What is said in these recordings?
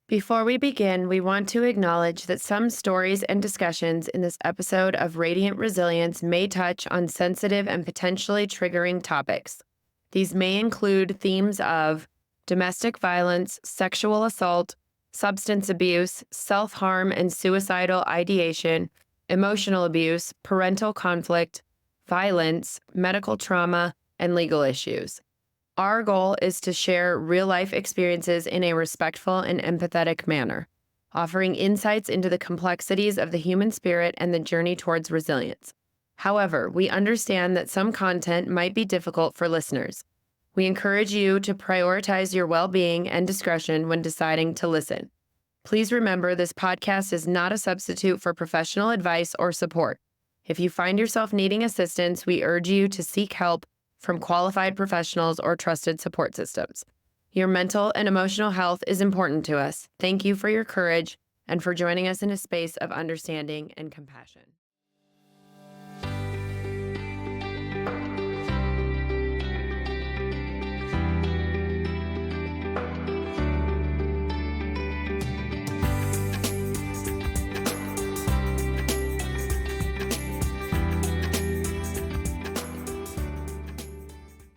Before we begin, we want to acknowledge that some stories and discussions in this episode of Radiant Resilience may touch on sensitive and potentially triggering topics. These may include themes of domestic violence, sexual assault, substance abuse, self-harm and suicidal ideation, emotional abuse, parental conflict, violence, medical trauma, and legal issues. Our goal is to share real-life experiences in a respectful and empathetic manner, offering insights into the complexities of the human spirit and the journey towards resilience. However, we understand that some content might be difficult for listeners. We encourage you to prioritize your well-being and discretion when deciding to listen. Please remember this podcast is not a substitute for professional advice or support. If you find yourself needing assistance, we urge you to seek help from qualified professionals or trusted support systems. Your mental and emotional health is important to us. Thank you for your courage and for joining us in a space of understanding and compassion.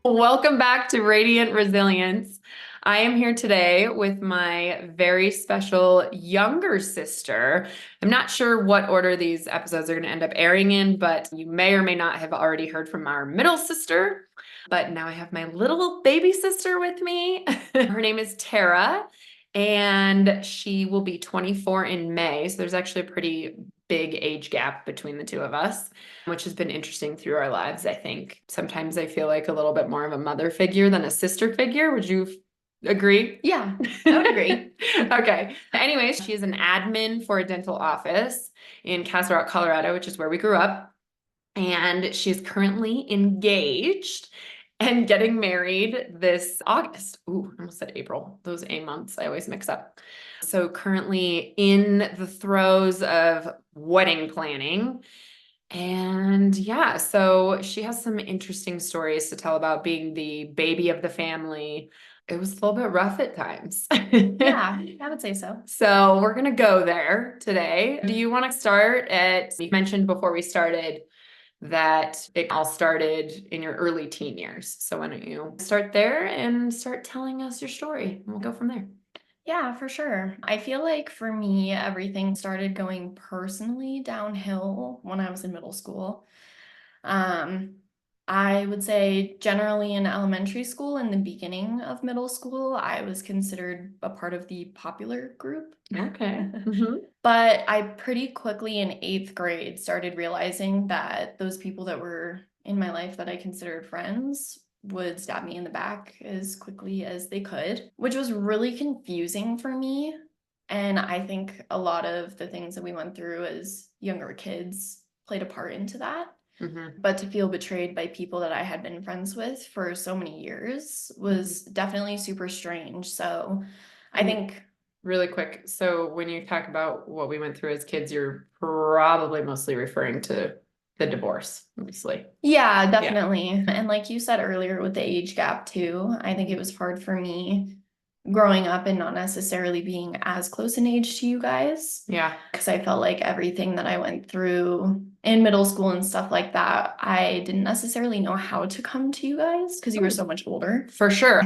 Welcome back to Radiant Resilience. I am here today with my very special younger sister. I'm not sure what order these episodes are going to end up airing in, but you may or may not have already heard from our middle sister. But now I have my little baby sister with me. Her name is Terrah, and she will be 24 in May. So there's actually a pretty big age gap between the two of us, which has been interesting through our lives, I think. Sometimes I feel like a little bit more of a mother figure than a sister figure. Would you agree? Yeah, I would agree. Okay. Anyways, she is an admin for a dental office in Castle Rock, Colorado, which is where we grew up. And she's currently engaged and getting married this August. Ooh, I almost said April. Those A months I always mix up. So currently in the throes of wedding planning. And yeah, so she has some interesting stories to tell about being the baby of the family. It was a little bit rough at times. Yeah, I would say so. So we're going to go there today. Do you want to start at, you mentioned before we started that it all started in your early teen years. So why don't you start there and start telling us your story, and we'll go from there. Yeah, for sure. I feel like for me, everything started going personally downhill when I was in middle school. Um, I would say generally in elementary school, in the beginning of middle school, I was considered a part of the popular group. Okay. But I pretty quickly in 8th grade started realizing that those people that were in my life that I considered friends would stab me in the back as quickly as they could, which was really confusing for me. And I think a lot of the things that we went through as younger kids played a part into that. But to feel betrayed by people that I had been friends with for so many years was definitely super strange. So I think... Really quick. So when you talk about what we went through as kids, you're probably mostly referring to the divorce, obviously. Yeah, definitely. And like you said earlier with the age gap too, I think it was hard for me growing up and not necessarily being as close in age to you guys. Yeah. Because I felt like everything that I went through in middle school and stuff like that, I didn't necessarily know how to come to you guys because you were so much older. For sure.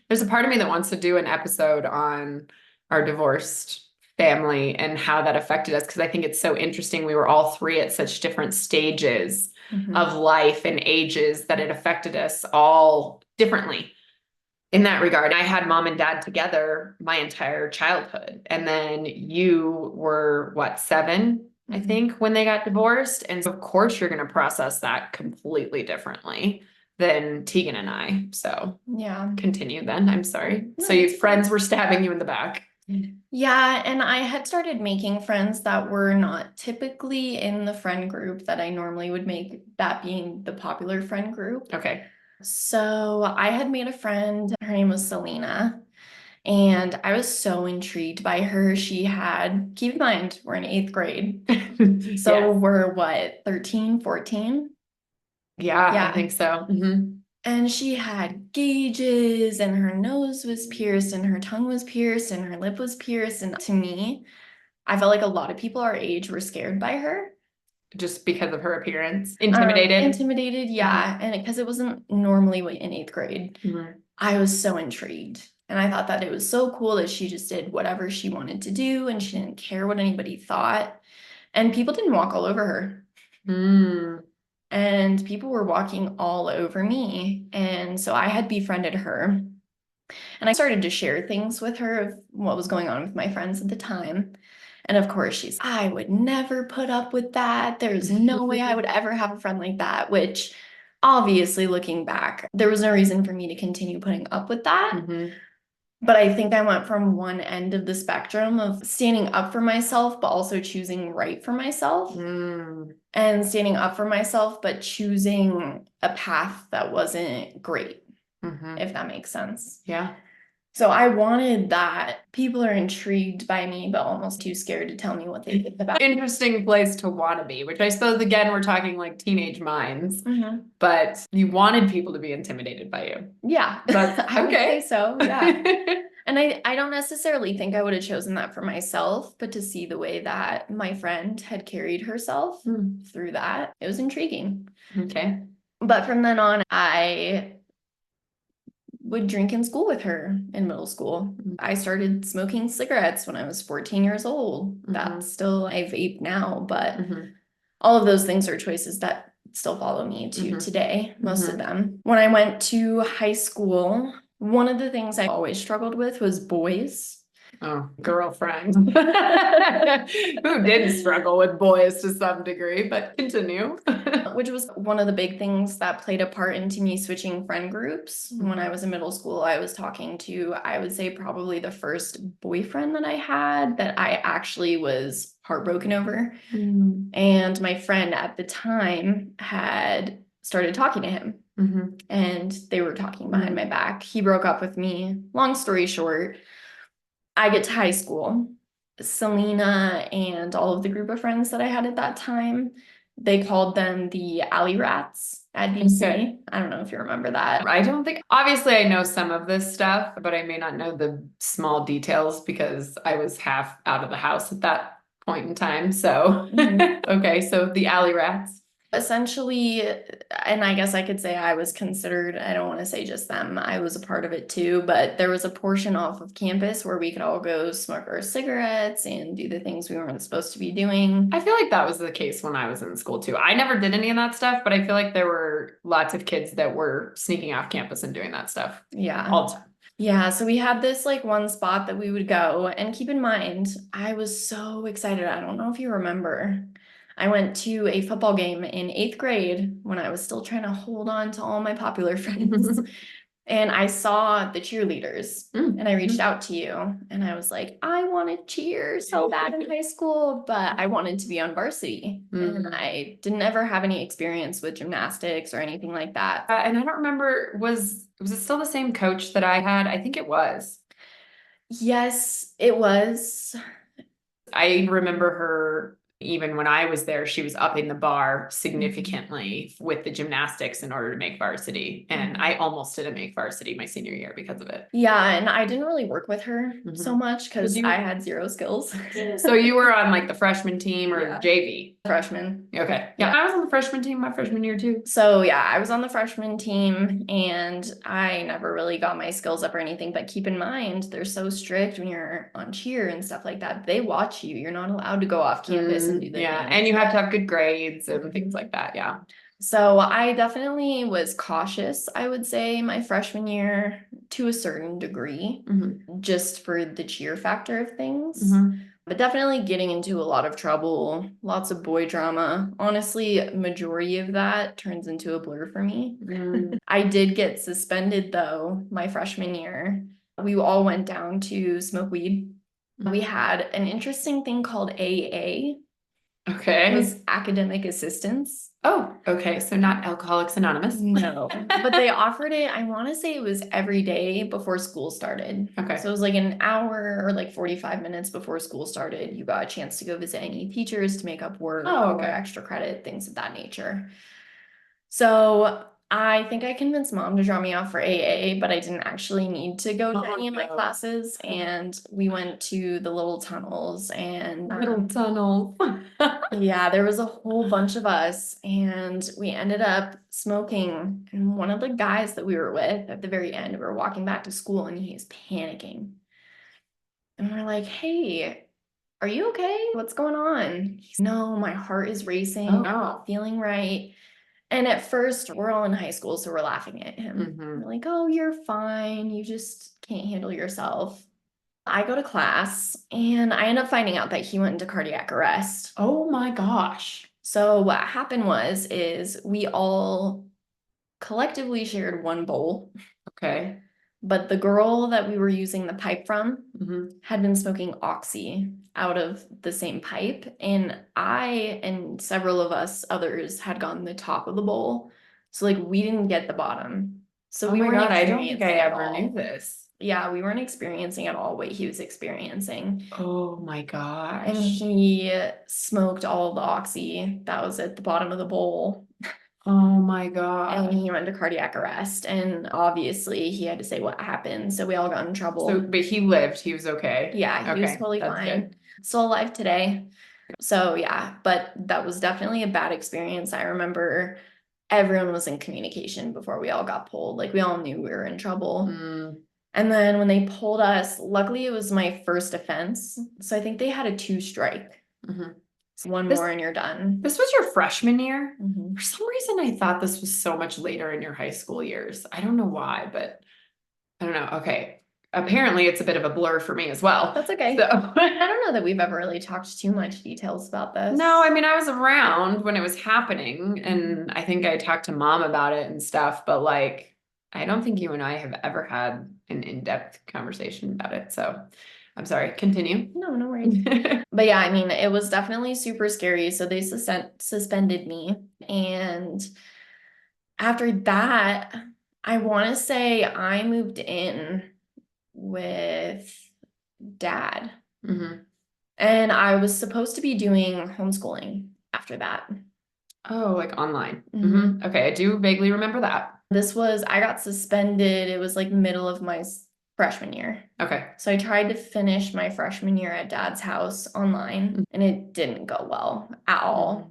There's a part of me that wants to do an episode on our divorced family and how that affected us, because I think it's so interesting. We were all three at such different stages of life and ages that it affected us all differently in that regard. I had mom and dad together my entire childhood, and then you were what, 7, I think, when they got divorced. And so of course you're going to process that completely differently than Tegan and I. So yeah, continue then. I'm sorry. No, So your friends were stabbing you in the back. Yeah, and I had started making friends that were not typically in the friend group that I normally would make, that being the popular friend group. Okay. So I had made a friend, her name was Selena, and I was so intrigued by her. She had, keep in mind, we're in 8th grade. So Yes. we're what, 13, 14? Yeah, I think so. And she had gauges, and her nose was pierced, and her tongue was pierced, and her lip was pierced. And to me, I felt like a lot of people our age were scared by her. Just because of her appearance? Intimidated? Intimidated, yeah. And because it wasn't normally in 8th grade, I was so intrigued. And I thought that it was so cool that she just did whatever she wanted to do and she didn't care what anybody thought. And people didn't walk all over her. And people were walking all over me. And so I had befriended her. And I started to share things with her of what was going on with my friends at the time. And of course, I would never put up with that. There's no way I would ever have a friend like that, which obviously, looking back, there was no reason for me to continue putting up with that. But I think I went from one end of the spectrum of standing up for myself, but also choosing right for myself. And standing up for myself, but choosing a path that wasn't great, if that makes sense. Yeah. So I wanted that. People are intrigued by me, but almost too scared to tell me what they think about. Interesting place to want to be, which I suppose, again, we're talking like teenage minds, but you wanted people to be intimidated by you. Yeah, I would say so, yeah. And I don't necessarily think I would have chosen that for myself, but to see the way that my friend had carried herself through that, it was intriguing. Okay. But from then on, I would drink in school with her in middle school. I started smoking cigarettes when I was 14 years old. That's still, I vape now, but all of those things are choices that still follow me to today, most of them. When I went to high school, one of the things I always struggled with was boys. Oh, girlfriend. Who didn't struggle with boys to some degree, but continue. Which was one of the big things that played a part into me switching friend groups. When I was in middle school, I was talking to, I would say, probably the first boyfriend that I had that I actually was heartbroken over. And my friend at the time had started talking to him. And they were talking behind my back. He broke up with me. Long story short, I get to high school. Selena and all of the group of friends that I had at that time, they called them the Alley Rats at BC. Okay. I don't know if you remember that. I don't think, obviously I know some of this stuff, but I may not know the small details because I was half out of the house at that point in time. So, okay, so the Alley Rats. Essentially, and I guess I could say I was considered, I don't want to say just them, I was a part of it too, but there was a portion off of campus where we could all go smoke our cigarettes and do the things we weren't supposed to be doing. I feel like that was the case when I was in school too. I never did any of that stuff, but I feel like there were lots of kids that were sneaking off campus and doing that stuff. Yeah. All the time. Yeah, so we had this like one spot that we would go, and keep in mind, I was so excited. I don't know if you remember. I went to a football game in 8th grade when I was still trying to hold on to all my popular friends. And I saw the cheerleaders and I reached out to you and I was like, I want to cheer so bad in high school, but I wanted to be on varsity. And I didn't ever have any experience with gymnastics or anything like that. And I don't remember, was it still the same coach that I had? I think it was. Yes, it was. I remember her. Even when I was there, she was upping the bar significantly with the gymnastics in order to make varsity. And I almost didn't make varsity my senior year because of it. Yeah, and I didn't really work with her so much because I had zero skills. So you were on like the freshman team or JV? Freshman. Okay. Yeah, I was on the freshman team my freshman year too. So yeah, I was on the freshman team and I never really got my skills up or anything, but keep in mind, they're so strict when you're on cheer and stuff like that. They watch you. You're not allowed to go off campus and do the things. And you have to have good grades and things like that. Yeah. So I definitely was cautious, I would say, my freshman year to a certain degree, just for the cheer factor of things. But definitely getting into a lot of trouble, lots of boy drama. Honestly, majority of that turns into a blur for me. I did get suspended though, my freshman year. We all went down to smoke weed. We had an interesting thing called AA. Okay. It was academic assistance. Oh, okay. So not Alcoholics Anonymous. No, but they offered it, I want to say it was every day before school started. Okay. So it was like an hour or like 45 minutes before school started. You got a chance to go visit any teachers to make up work or extra credit, things of that nature. So I think I convinced mom to drop me off for AA, but I didn't actually need to go to any of my classes. And we went to the little tunnels and Little tunnels. yeah, there was a whole bunch of us, and we ended up smoking. And one of the guys that we were with at the very end, we were walking back to school, and he's panicking. And we're like, hey, are you okay? What's going on? No, my heart is racing. Oh, I'm not feeling right. And at first, we're all in high school, so we're laughing at him. Mhm. We're like, oh, you're fine. You just can't handle yourself. I go to class, and I end up finding out that he went into cardiac arrest. Oh my gosh. So what happened is we all collectively shared one bowl, Okay. but the girl that we were using the pipe from Mhm. had been smoking oxy out of the same pipe, and I and several of us others had gotten the top of the bowl. So like we didn't get the bottom. So Oh we my weren't God, I don't think I experiencing at ever all. knew this. Yeah, we weren't experiencing at all what he was experiencing. Oh my And gosh. he smoked all the oxy that was at the bottom of the bowl. Oh my And God. he went to cardiac arrest. And obviously he had to say what happened. So we all got in trouble. So, but he lived, he was okay. Yeah, he was Okay, totally that's fine. good. Still alive today. So yeah, but that was definitely a bad experience. I remember everyone was in communication before we all got pulled. Like we all knew we were in trouble. Mm, And then when they pulled us, luckily it was my first offense. So I think they had a 2 strike. mhm. So one This- more and you're done. This was your freshman year? Mhm. For some reason, I thought this was so much later in your high school years. I don't know why, but I don't know. Okay. Apparently, it's a bit of a blur for me as well. That's okay. So, I don't know that we've ever really talked too much details about this. no, I mean, I was around when it was happening, and I think I talked to mom about it and stuff, but like, I don't think you and I have ever had an in-depth conversation about it. So, I'm sorry. Continue. No worries. But yeah, I mean, it was definitely super scary. So they suspended me. And after that, I want to say I moved in with dad. Mhm. And I was supposed to be doing homeschooling after that. Oh, like online. Mhm. Okay, I do vaguely remember that. I got suspended. It was like middle of my freshman year. Okay. So I tried to finish my freshman year at dad's house online, and it didn't go well at all.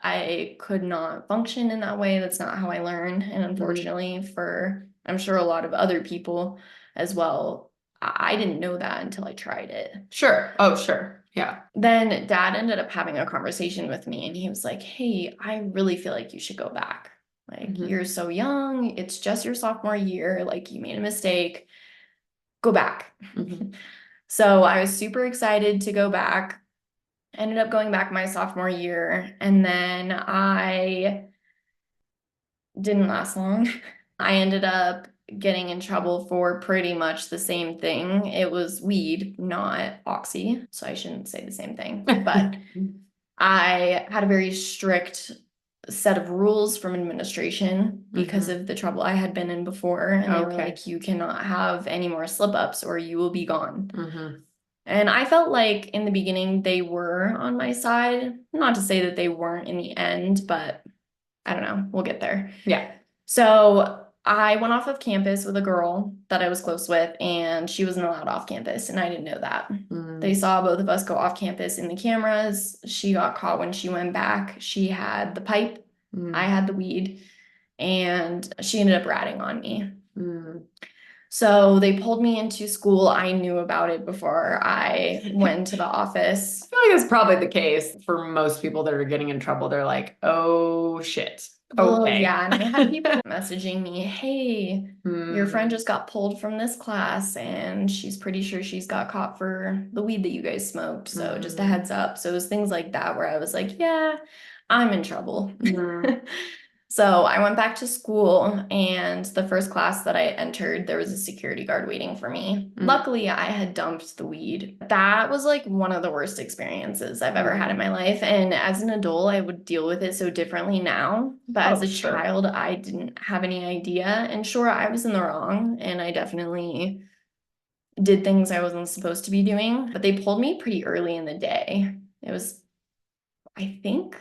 I could not function in that way. That's not how I learned. And unfortunately, for I'm sure a lot of other people as well, I didn't know that until I tried it. Sure. Oh, sure. Yeah. Then dad ended up having a conversation with me, and he was like, hey, I really feel like you should go back. Like, Mhm. you're so young. It's just your sophomore year. Like, you made a mistake. Go back. Mhm. So I was super excited to go back. Ended up going back my sophomore year, and then I didn't last long. I ended up getting in trouble for pretty much the same thing. It was weed, not oxy, so I shouldn't say the same thing. But I had a very strict set of rules from administration because of the trouble I had been in before. And they were Okay. like, you cannot have any more slip ups or you will be gone. Mhm. And I felt like in the beginning they were on my side. Not to say that they weren't in the end, but I don't know. We'll get there. Yeah. So I went off of campus with a girl that I was close with, and she wasn't allowed off campus, and I didn't know that. They saw both of us go off campus in the cameras. She got caught when she went back. She had the pipe, I had the weed, and she ended up ratting on me. So they pulled me into school. I knew about it before I went into the office. I feel like that's probably the case for most people that are getting in trouble. They're like, oh shit. Well, Okay. yeah, and I had people messaging me, hey, your friend just got pulled from this class and she's pretty sure she's got caught for the weed that you guys smoked. So just a heads up. So it was things like that where I was like, yeah, I'm in trouble. So I went back to school, and the first class that I entered, there was a security guard waiting for me. Luckily, I had dumped the weed. That was like one of the worst experiences I've ever had in my life. And as an adult, I would deal with it so differently now. But as a child, I didn't have any idea. And sure, I was in the wrong, and I definitely did things I wasn't supposed to be doing. But they pulled me pretty early in the day. It was, I think,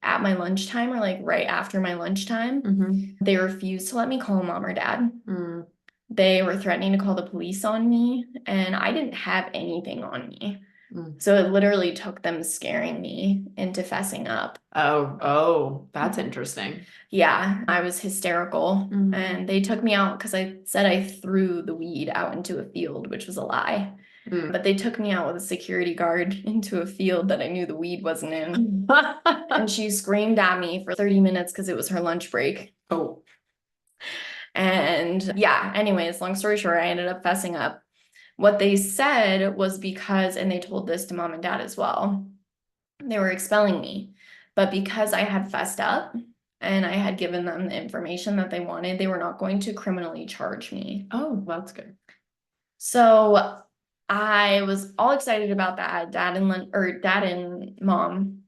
at my lunchtime or like right after my lunchtime. They refused to let me call mom or dad. They were threatening to call the police on me, and I didn't have anything on me. So it literally took them scaring me into fessing up. Oh, that's interesting. Yeah, I was hysterical, and they took me out because I said I threw the weed out into a field, which was a lie. But they took me out with a security guard into a field that I knew the weed wasn't in. And she screamed at me for 30 minutes because it was her lunch break. Oh. And yeah, anyways, long story short, I ended up fessing up. What they said was because, and they told this to mom and dad as well, they were expelling me. But because I had fessed up and I had given them the information that they wanted, they were not going to criminally charge me. Oh, that's good. So I was all excited about that. Dad and mom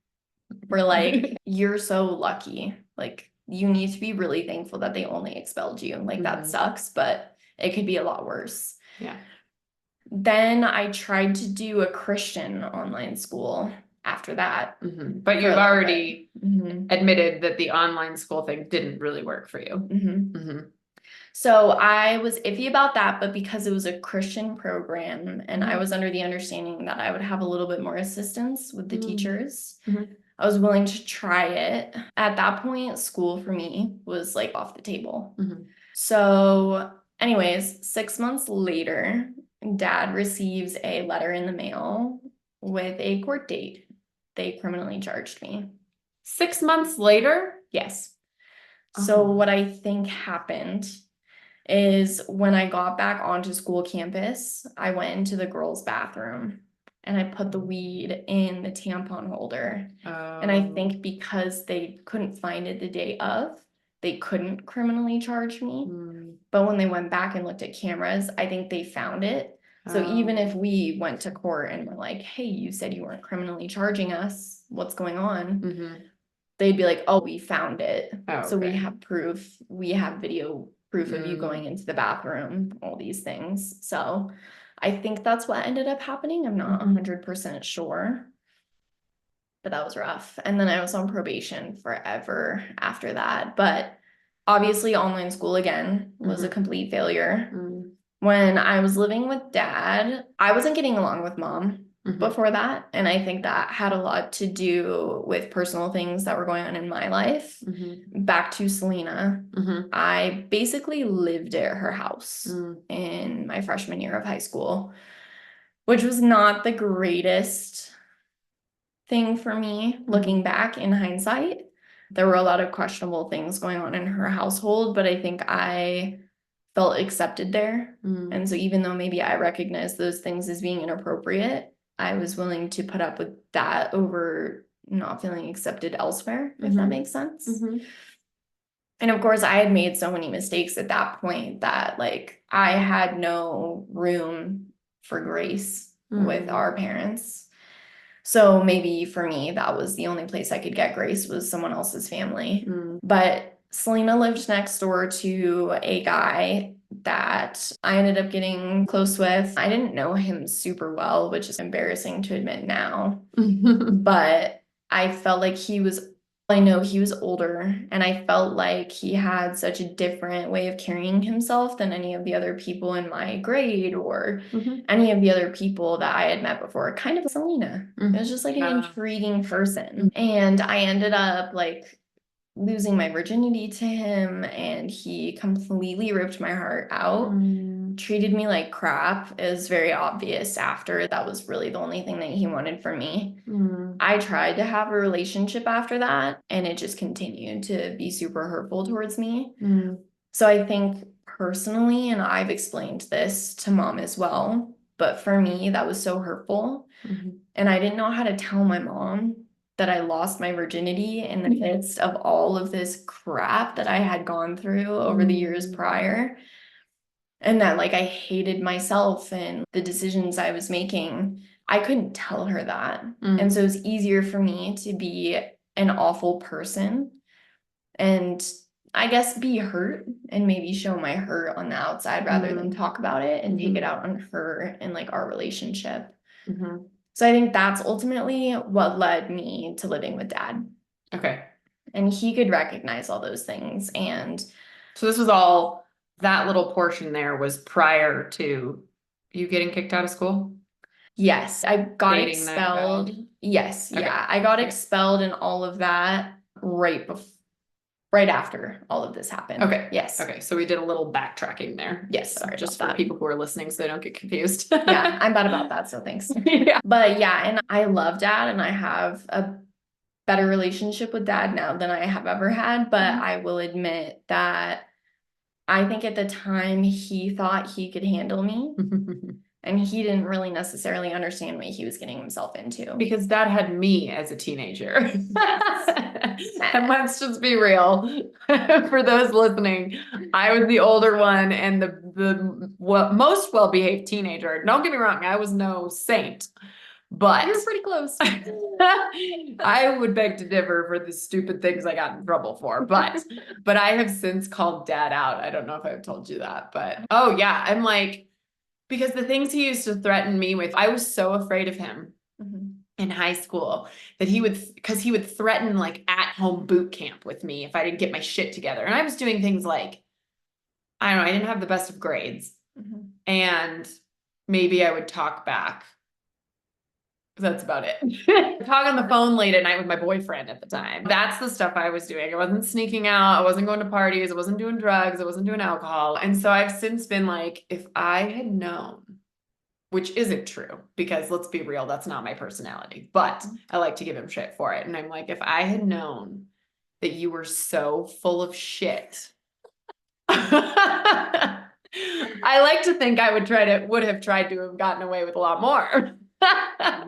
were like, you're so lucky. Like, you need to be really thankful that they only expelled you. Like, that sucks, but it could be a lot worse. Yeah. Then I tried to do a Christian online school after that. But you've already admitted that the online school thing didn't really work for you. So I was iffy about that, but because it was a Christian program and I was under the understanding that I would have a little bit more assistance with the teachers, I was willing to try it. At that point, school for me was like off the table. So anyways, 6 months later, dad receives a letter in the mail with a court date. They criminally charged me. 6 months later? Yes. So what I think happened is when I got back onto school campus, I went into the girls' bathroom and I put the weed in the tampon holder. And I think because they couldn't find it the day of, they couldn't criminally charge me. But when they went back and looked at cameras, I think they found it. So even if we went to court and were like, hey, you said you weren't criminally charging us, what's going on? They'd be like, oh, we found it. So we have proof. We have video proof of you going into the bathroom, all these things. So I think that's what ended up happening. I'm not 100% sure. But that was rough. And then I was on probation forever after that. But obviously online school again was a complete failure. When I was living with dad, I wasn't getting along with mom before that. And I think that had a lot to do with personal things that were going on in my life. Back to Selena, I basically lived at her house in my freshman year of high school, which was not the greatest thing for me looking back in hindsight. There were a lot of questionable things going on in her household, but I think I felt accepted there. And so even though maybe I recognized those things as being inappropriate, I was willing to put up with that over not feeling accepted elsewhere, if that makes sense. And of course, I had made so many mistakes at that point that like I had no room for grace with our parents. So maybe for me, that was the only place I could get grace was someone else's family. But Selena lived next door to a guy that I ended up getting close with. I didn't know him super well, which is embarrassing to admit now. But I felt like I know he was older, and I felt like he had such a different way of carrying himself than any of the other people in my grade or any of the other people that I had met before. Kind of Selena. It was just like an intriguing person. And I ended up like losing my virginity to him, and he completely ripped my heart out, treated me like crap. It was very obvious after that was really the only thing that he wanted from me. I tried to have a relationship after that, and it just continued to be super hurtful towards me. So I think personally, and I've explained this to mom as well, but for me, that was so hurtful. And I didn't know how to tell my mom that I lost my virginity in the midst of all of this crap that I had gone through over the years prior. And that like I hated myself and the decisions I was making. I couldn't tell her that. And so it was easier for me to be an awful person and I guess be hurt and maybe show my hurt on the outside rather than talk about it and take it out on her and like our relationship. So I think that's ultimately what led me to living with dad. Okay. And he could recognize all those things. And So this was all, that little portion there was prior to you getting kicked out of school? yes, I got Dating that guy. expelled. Yes, Okay. yeah, I got Okay. expelled and all of that right after all of this happened. Okay. Yes. Okay. So we did a little backtracking there. Yes, sorry Just about for that. people who are listening so they don't get confused. Yeah, I'm bad about that, so thanks. Yeah. But yeah, and I love Dad, and I have a better relationship with Dad now than I have ever had. But Mhm. I will admit that I think at the time he thought he could handle me, and he didn't really necessarily understand what he was getting himself into. Because Dad had me as a teenager. And let's just be real. For those listening, I was the older one and the most well-behaved teenager. Don't get me wrong, I was no saint, but You were pretty close. I would beg to differ for the stupid things I got in trouble for. But I have since called Dad out. I don't know if I've told you that, but oh yeah, I'm like, because the things he used to threaten me with, I was so afraid of him in high school that because he would threaten like at home boot camp with me if I didn't get my shit together. And I was doing things like, I don't know, I didn't have the best of grades. And maybe I would talk back. That's about it. Talk on the phone late at night with my boyfriend at the time. That's the stuff I was doing. I wasn't sneaking out. I wasn't going to parties. I wasn't doing drugs. I wasn't doing alcohol. And so I've since been like, if I had known, which isn't true, because let's be real, that's not my personality, but I like to give him shit for it. And I'm like, if I had known that you were so full of shit, I like to think I would have tried to have gotten away with a lot more.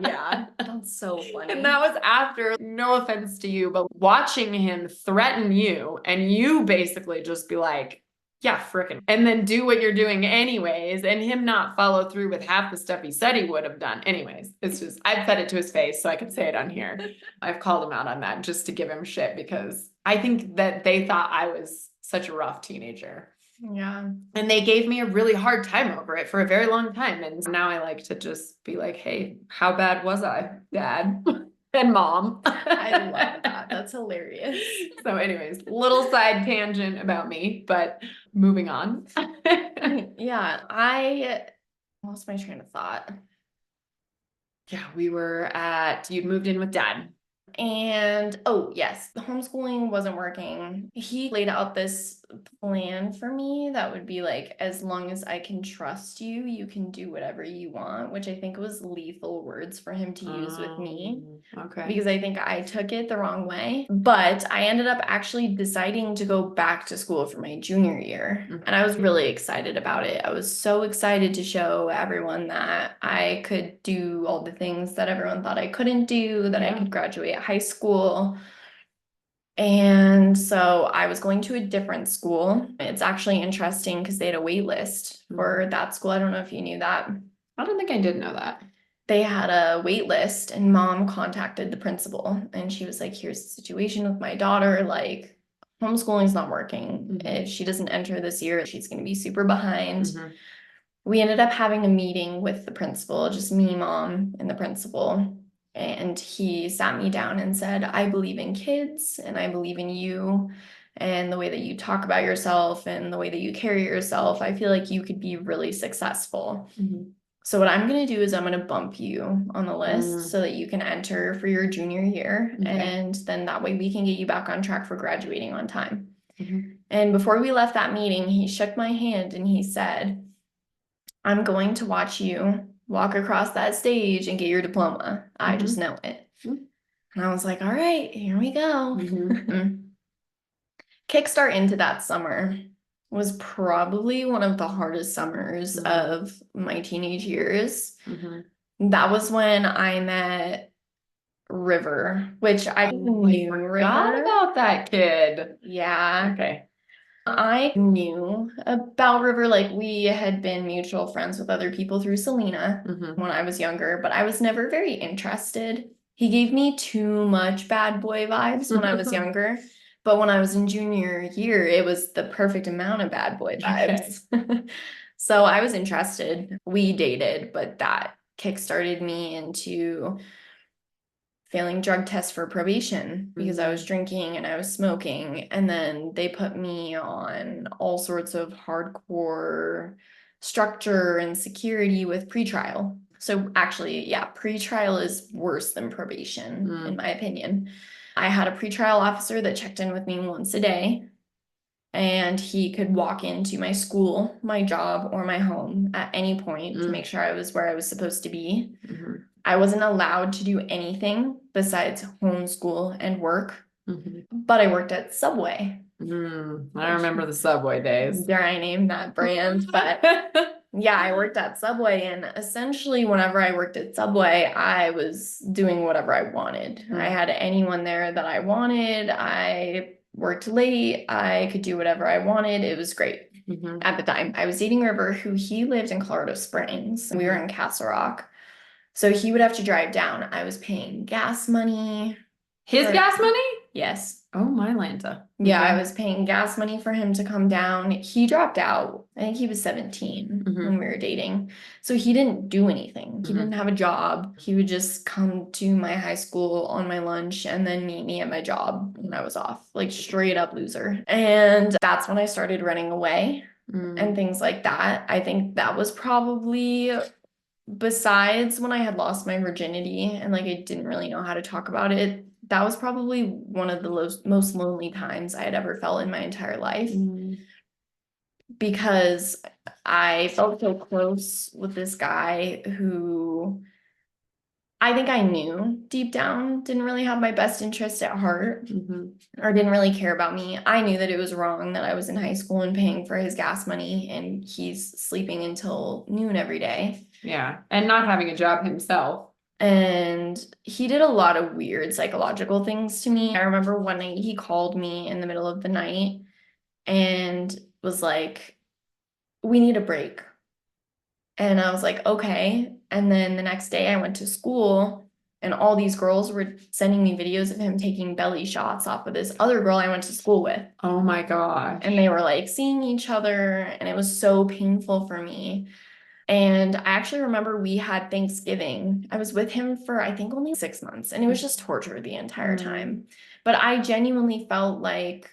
Yeah, that's so funny. And that was after, no offense to you, but watching him threaten you and you basically just be like, yeah, frickin', and then do what you're doing anyways, and him not follow through with half the stuff he said he would have done. Anyways, it's just, I've said it to his face, so I can say it on here. I've called him out on that just to give him shit because I think that they thought I was such a rough teenager. Yeah. And they gave me a really hard time over it for a very long time. And now I like to just be like, hey, how bad was I, Dad and Mom? I love that. That's hilarious. So anyways, little side tangent about me, but moving on. Yeah, I lost my train of thought. Yeah, you'd moved in with Dad. And oh, yes, the homeschooling wasn't working. He laid out this plan for me that would be like, as long as I can trust you, you can do whatever you want, which I think was lethal words for him to use with me. Okay. Because I think I took it the wrong way. But I ended up actually deciding to go back to school for my junior year. And I was really excited about it. I was so excited to show everyone that I could do all the things that everyone thought I couldn't do, that I could graduate high school. And so I was going to a different school. It's actually interesting because they had a wait list for that school. I don't know if you knew that. I don't think I did know that. They had a wait list, and Mom contacted the principal, and she was like, here's the situation with my daughter. Like, homeschooling's not working. If she doesn't enter this year, she's going to be super behind. We ended up having a meeting with the principal, just me, Mom, and the principal. And he sat me down and said, I believe in kids and I believe in you and the way that you talk about yourself and the way that you carry yourself. I feel like you could be really successful. So what I'm going to do is I'm going to bump you on the list so that you can enter for your junior year. And then that way we can get you back on track for graduating on time. And before we left that meeting, he shook my hand and he said, I'm going to watch you walk across that stage and get your diploma. I just know it. And I was like, all right, here we go. Kickstart into that summer was probably one of the hardest summers of my teenage years. That was when I met River, which I knew Forgot River. about that kid. Yeah. Okay. I knew about River, like we had been mutual friends with other people through Selena when I was younger, but I was never very interested. He gave me too much bad boy vibes when I was younger, but when I was in junior year, it was the perfect amount of bad boy vibes. So I was interested. We dated, but that kickstarted me into failing drug tests for probation because I was Mhm. drinking and I was smoking. And then they put me on all sorts of hardcore structure and security with pretrial. So actually, yeah, pretrial is worse than probation, in my opinion. I had a pretrial officer that checked in with me once a day, and he could walk into my school, my job, or my home at any point to make sure I was where I was supposed to be. Mhm. I wasn't allowed to do anything besides homeschool and work, Mhm. but I worked at Subway. I remember the Subway days. Dare I name that brand? But yeah, I worked at Subway, and essentially, whenever I worked at Subway, I was doing whatever I wanted. I had anyone there that I wanted. I worked late. I could do whatever I wanted. It was great. At the time, I was dating River, who he lived in Colorado Springs. We were in Castle Rock. So he would have to drive down. I was paying gas money. His gas money? Yes. Oh, my Lanta. Yeah, Okay. I was paying gas money for him to come down. He dropped out. I think he was 17 when we were dating. So he didn't do anything. He didn't have a job. He would just come to my high school on my lunch and then meet me at my job when I was off. Like straight up loser. And that's when I started running away and things like that. I think that was probably, besides when I had lost my virginity and like I didn't really know how to talk about it, that was probably one of the most lonely times I had ever felt in my entire life, because I felt so close with this guy who I think I knew deep down didn't really have my best interest at heart or didn't really care about me. I knew that it was wrong that I was in high school and paying for his gas money and he's sleeping until noon every day. Yeah, and not having a job himself. And he did a lot of weird psychological things to me. I remember one night he called me in the middle of the night and was like, "We need a break." And I was like, "Okay." And then the next day I went to school and all these girls were sending me videos of him taking belly shots off of this other girl I went to school with. Oh my gosh. And they were like seeing each other, and it was so painful for me. And I actually remember we had Thanksgiving. I was with him for, I think, only 6 months, and it was just torture the entire time. But I genuinely felt like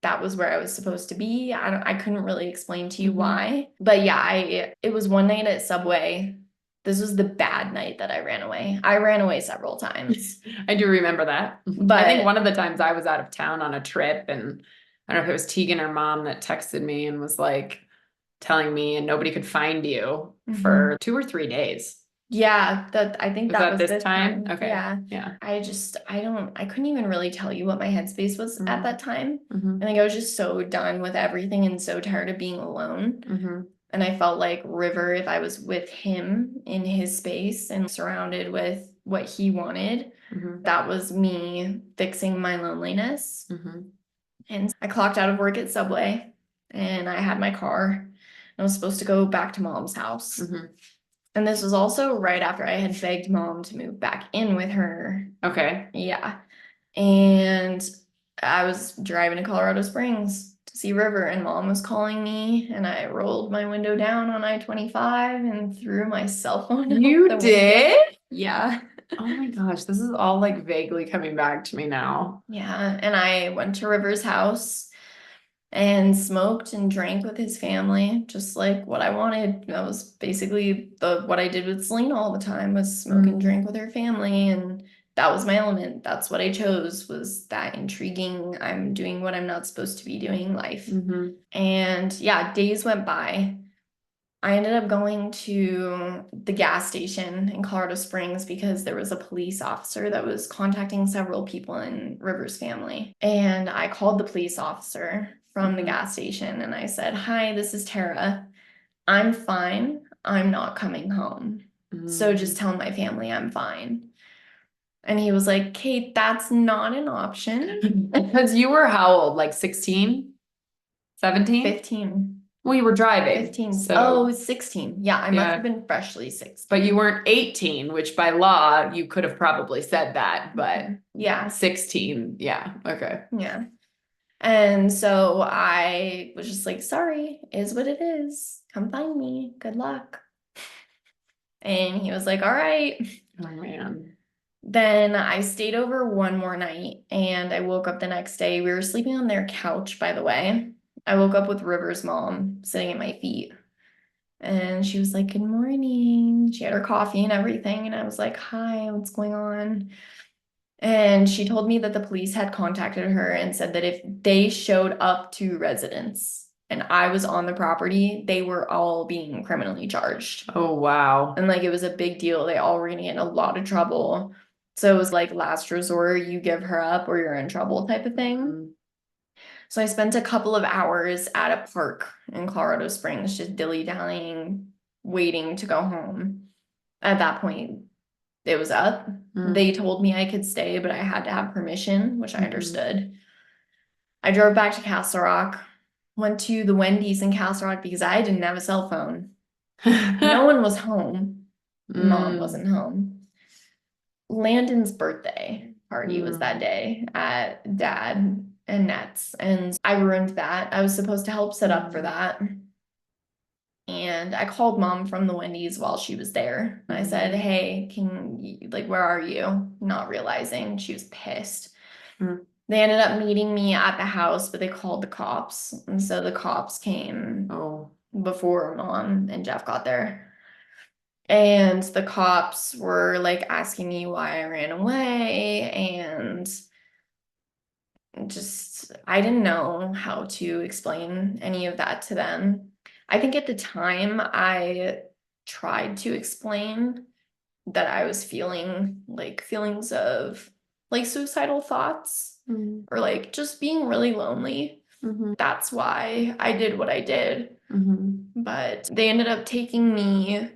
that was where I was supposed to be. I couldn't really explain to you why. But yeah, it was one night at Subway. This was the bad night that I ran away. I ran away several times. I do remember that. But I think one of the times I was out of town on a trip, and I don't know if it was Tegan or mom that texted me and was like telling me, and nobody could find you for 2 or 3 days. Yeah, I think Was that that was this this time? time. Okay. Yeah. Yeah. I couldn't even really tell you what my headspace was at that time. Mhm. I think I was just so done with everything and so tired of being alone. And I felt like River, if I was with him in his space and surrounded with what he wanted, that was me fixing my loneliness. And I clocked out of work at Subway and I had my car. I was supposed to go back to mom's house. And this was also right after I had begged mom to move back in with her. Okay. Yeah. And I was driving to Colorado Springs to see River, and mom was calling me, and I rolled my window down on I-25 and threw my cell phone out You the did? window. Yeah. Oh my gosh, this is all like vaguely coming back to me now. Yeah. And I went to River's house and smoked and drank with his family, just like what I wanted. That was basically what I did with Selena all the time, was smoke and drink with her family, and that was my element. That's what I chose, was that intriguing, I'm doing what I'm not supposed to be doing life. And yeah, days went by. I ended up going to the gas station in Colorado Springs because there was a police officer that was contacting several people in River's family. And I called the police officer from the gas station and I said, "Hi, this is Terrah. I'm fine. I'm not coming home. So just tell my family I'm fine." And he was like, "Kate, that's not an option." Because you were how old? Like 16? 17? 15. Well, you were driving. 15. So, Oh, 16. Yeah, I must have been freshly 16. but you weren't 18, which by law, you could have probably said that, but yeah, 16. Yeah. Okay. yeah. And so I was just like, "Sorry, is what it is. Come find me. Good luck." And he was like, "All right." Oh man. Then I stayed over one more night and I woke up the next day. We were sleeping on their couch, by the way. I woke up with River's mom sitting at my feet. And she was like, "Good morning." She had her coffee and everything. And I was like, "Hi, what's going on?" And she told me that the police had contacted her and said that if they showed up to residence and I was on the property, they were all being criminally charged. Oh, wow. And like it was a big deal. They all were gonna get in a lot of trouble. So it was like last resort, you give her up or you're in trouble type of thing. Mm. So I spent a couple of hours at a park in Colorado Springs, just dilly-dallying, waiting to go home. At that point, it was up. They told me I could stay, but I had to have permission, which I understood. I drove back to Castle Rock, went to the Wendy's in Castle Rock because I didn't have a cell phone. No one was home. Mom wasn't home. Landon's birthday party was that day at Dad and Net's, and I ruined that. I was supposed to help set up for that. And I called Mom from the Wendy's while she was there. I said, "Hey, where are you?" Not realizing she was pissed. They ended up meeting me at the house, but they called the cops. And so the cops came before Mom and Jeff got there. And the cops were like asking me why I ran away, and just I didn't know how to explain any of that to them. I think at the time I tried to explain that I was feeling like feelings of like suicidal thoughts or like just being really lonely. That's why I did what I did. But they ended up taking me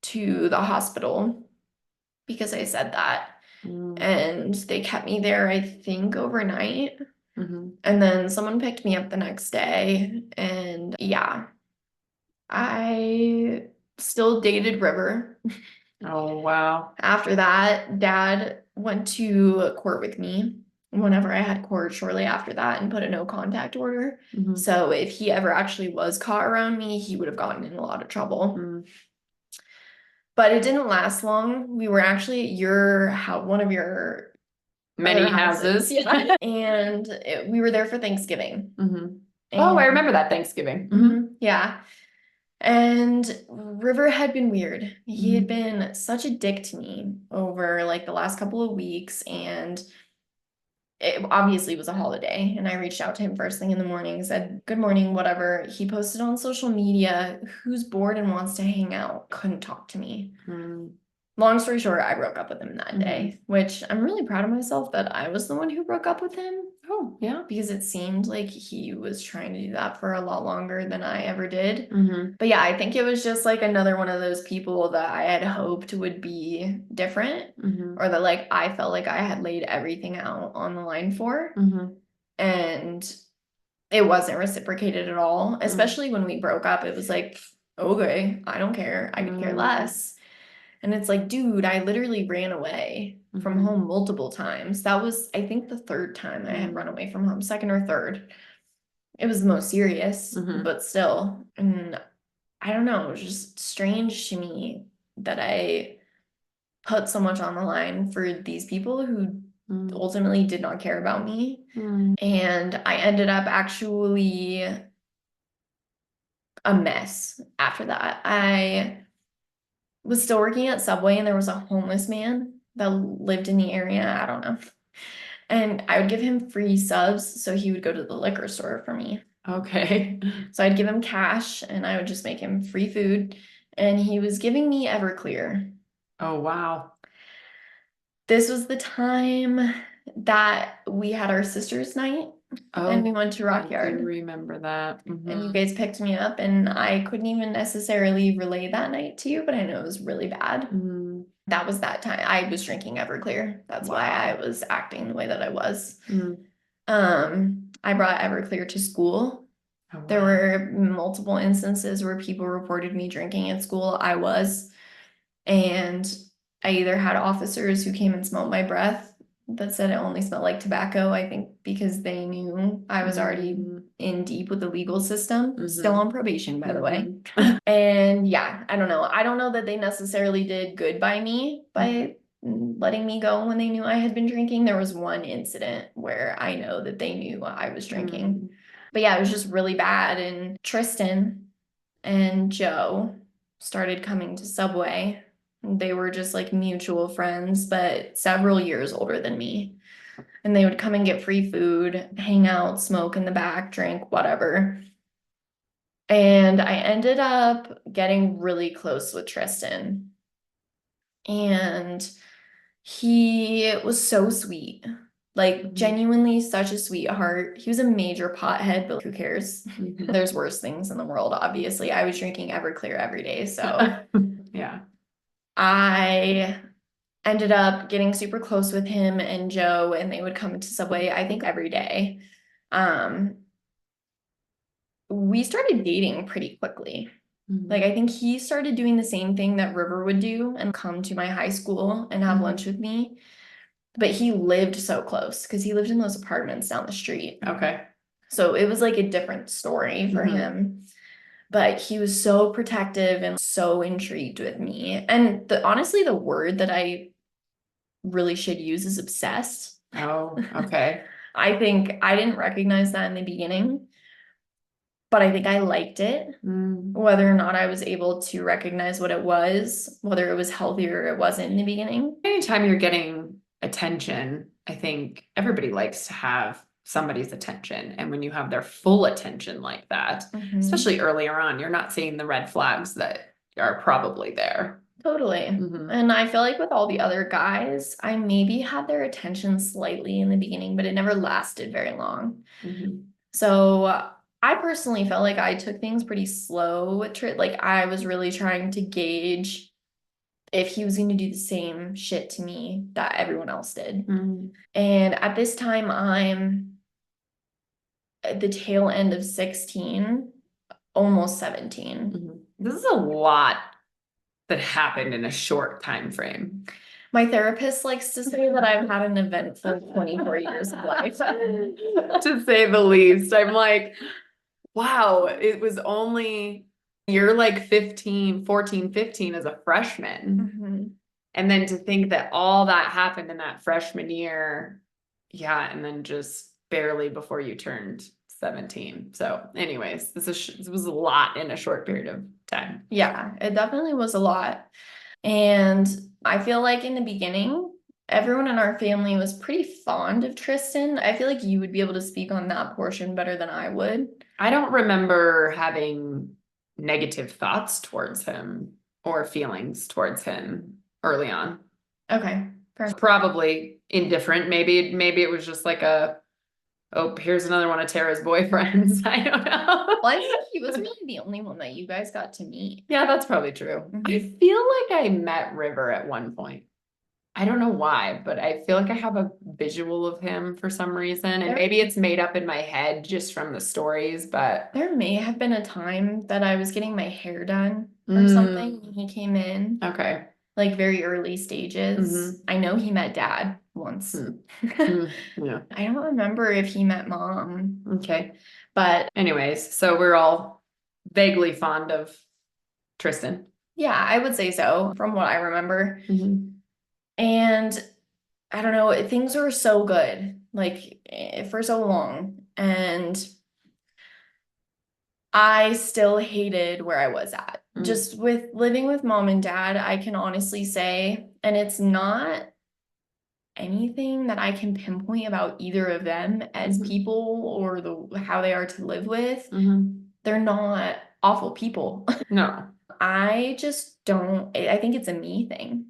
to the hospital because I said that. And they kept me there, I think, overnight. And then someone picked me up the next day. And yeah, I still dated River. Oh, wow. After that, Dad went to court with me whenever I had court shortly after that and put a no contact order. So if he ever actually was caught around me, he would have gotten in a lot of trouble. But it didn't last long. We were actually at your one of your Many other houses. Yeah. And we were there for Thanksgiving. Oh, I remember that Thanksgiving. Yeah. And River had been weird. He had been such a dick to me over like the last couple of weeks, and it obviously was a holiday. And I reached out to him first thing in the morning, said, "Good morning," whatever. He posted on social media, "Who's bored and wants to hang out?" Couldn't talk to me. Long story short, I broke up with him that day, which I'm really proud of myself that I was the one who broke up with him. Oh, yeah. Because it seemed like he was trying to do that for a lot longer than I ever did. But yeah, I think it was just like another one of those people that I had hoped would be different, or that like I felt like I had laid everything out on the line for. And it wasn't reciprocated at all, especially when we broke up. It was like, okay, I don't care. I could care less. And it's like, dude, I literally ran away from home multiple times. That was, I think, the third time I had run away from home, second or third. It was the most serious, but still. And I don't know, it was just strange to me that I put so much on the line for these people who ultimately did not care about me. And I ended up actually a mess after that. I was still working at Subway, and there was a homeless man that lived in the area. I don't know. And I would give him free subs, so he would go to the liquor store for me. Okay. So I'd give him cash, and I would just make him free food. And he was giving me Everclear. Oh, wow. This was the time that we had our sister's night. And we went to Rock Yard. I do remember that. And you guys picked me up, and I couldn't even necessarily relay that night to you, but I know it was really bad. That was that time. I was drinking Everclear. That's why I was acting the way that I was. I brought Everclear to school. There were multiple instances where people reported me drinking at school. I was. And I either had officers who came and smelled my breath that said it only smelled like tobacco, I think because they knew I was already in deep with the legal system, still on probation, by the way. And yeah, I don't know. I don't know that they necessarily did good by me by letting me go when they knew I had been drinking. There was one incident where I know that they knew I was drinking. But yeah, it was just really bad. And Tristan and Joe started coming to Subway. They were just like mutual friends, but several years older than me. And they would come and get free food, hang out, smoke in the back, drink, whatever. And I ended up getting really close with Tristan. And he was so sweet. Like, genuinely such a sweetheart. He was a major pothead, but who cares? There's worse things in the world, obviously. I was drinking Everclear every day, so Yeah. I ended up getting super close with him and Joe, and they would come to Subway, I think, every day. We started dating pretty quickly. Like, I think he started doing the same thing that River would do and come to my high school and have lunch with me. But he lived so close because he lived in those apartments down the street. Okay. So it was like a different story for him. But he was so protective and so intrigued with me. And honestly, the word that I really should use is obsessed. Oh, okay. I think I didn't recognize that in the beginning, but I think I liked it. Whether or not I was able to recognize what it was, whether it was healthy or it wasn't in the beginning. Anytime you're getting attention, I think everybody likes to have somebody's attention. And when you have their full attention like that, especially earlier on, you're not seeing the red flags that are probably there. Totally. And I feel like with all the other guys, I maybe had their attention slightly in the beginning, but it never lasted very long. So I personally felt like I took things pretty slow with Trit. Like, I was really trying to gauge if he was going to do the same shit to me that everyone else did. And at this time, I'm at the tail end of 16, almost 17. This is a lot that happened in a short time frame. My therapist likes to say that I've had an eventful 24 years of life. To say the least. I'm like, wow, it was only, you're like 14, 15 as a freshman. And then to think that all that happened in that freshman year, yeah, and then just barely before you turned 17. So anyways, this was a lot in a short period of time. Yeah, it definitely was a lot. And I feel like in the beginning, everyone in our family was pretty fond of Tristan. I feel like you would be able to speak on that portion better than I would. I don't remember having negative thoughts towards him or feelings towards him early on. Okay. Probably indifferent. Maybe it was just like oh, here's another one of Terrah's boyfriends. I don't know. Well, I think he was really the only one that you guys got to meet. Yeah, that's probably true. I feel like I met River at one point. I don't know why, but I feel like I have a visual of him for some reason. And maybe it's made up in my head just from the stories, but there may have been a time that I was getting my hair done or something when he came in. Okay. Like very early stages. I know he met Dad once. Yeah. I don't remember if he met Mom. Okay. But anyways, so we're all vaguely fond of Tristan. Yeah, I would say so from what I remember. And I don't know, things were so good, like for so long. And I still hated where I was at. Just with living with Mom and Dad, I can honestly say, and it's not anything that I can pinpoint about either of them as people or how they are to live with. They're not awful people. No. I just don't, I think it's a me thing.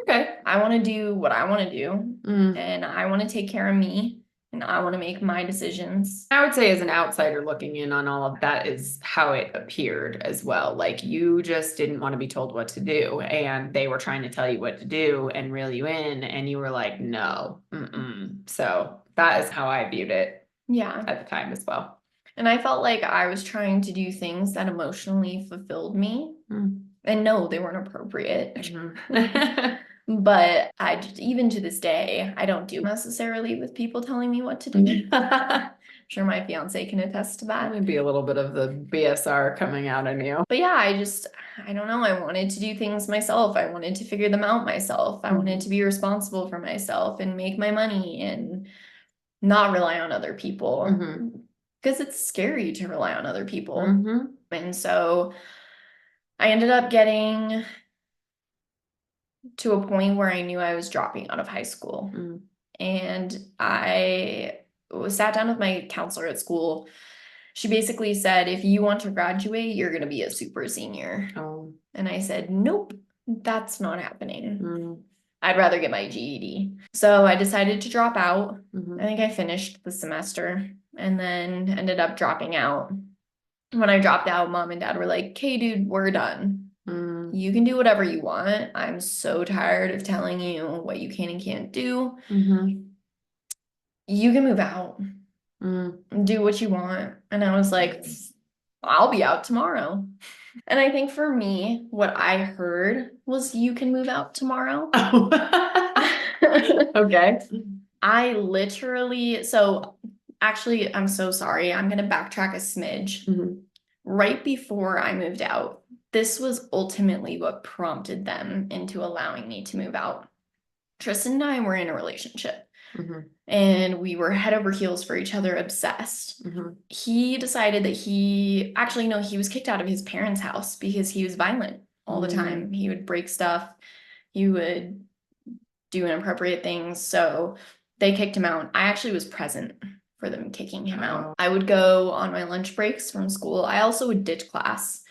Okay. I want to do what I want to do, and I want to take care of me, and I want to make my decisions. I would say as an outsider looking in on all of that is how it appeared as well. Like, you just didn't want to be told what to do, and they were trying to tell you what to do and reel you in, and you were like, no. So that is how I viewed it. Yeah. At the time as well. And I felt like I was trying to do things that emotionally fulfilled me. And no, they weren't appropriate. But even to this day, I don't do necessarily with people telling me what to do. sure my fiance can attest to that. Maybe a little bit of the BSR coming out in you. But yeah, I don't know. I wanted to do things myself. I wanted to figure them out myself. I wanted to be responsible for myself and make my money and not rely on other people. Because it's scary to rely on other people. And so I ended up getting to a point where I knew I was dropping out of high school. And I sat down with my counselor at school. She basically said, if you want to graduate, you're going to be a super senior. And I said, nope, that's not happening. I'd rather get my GED. So I decided to drop out. I think I finished the semester and then ended up dropping out. When I dropped out, mom and dad were like, okay, dude, we're done. You can do whatever you want. I'm so tired of telling you what you can and can't do. You can move out. Do what you want. And I was like, I'll be out tomorrow. And I think for me, what I heard was you can move out tomorrow. Okay. I literally, so actually, I'm so sorry. I'm going to backtrack a smidge. Right before I moved out, this was ultimately what prompted them into allowing me to move out. Tristan and I were in a relationship. And we were head over heels for each other, obsessed. He decided that he was kicked out of his parents' house because he was violent all the time. He would break stuff. He would do inappropriate things. So they kicked him out. I actually was present for them kicking him out. I would go on my lunch breaks from school. I also would ditch class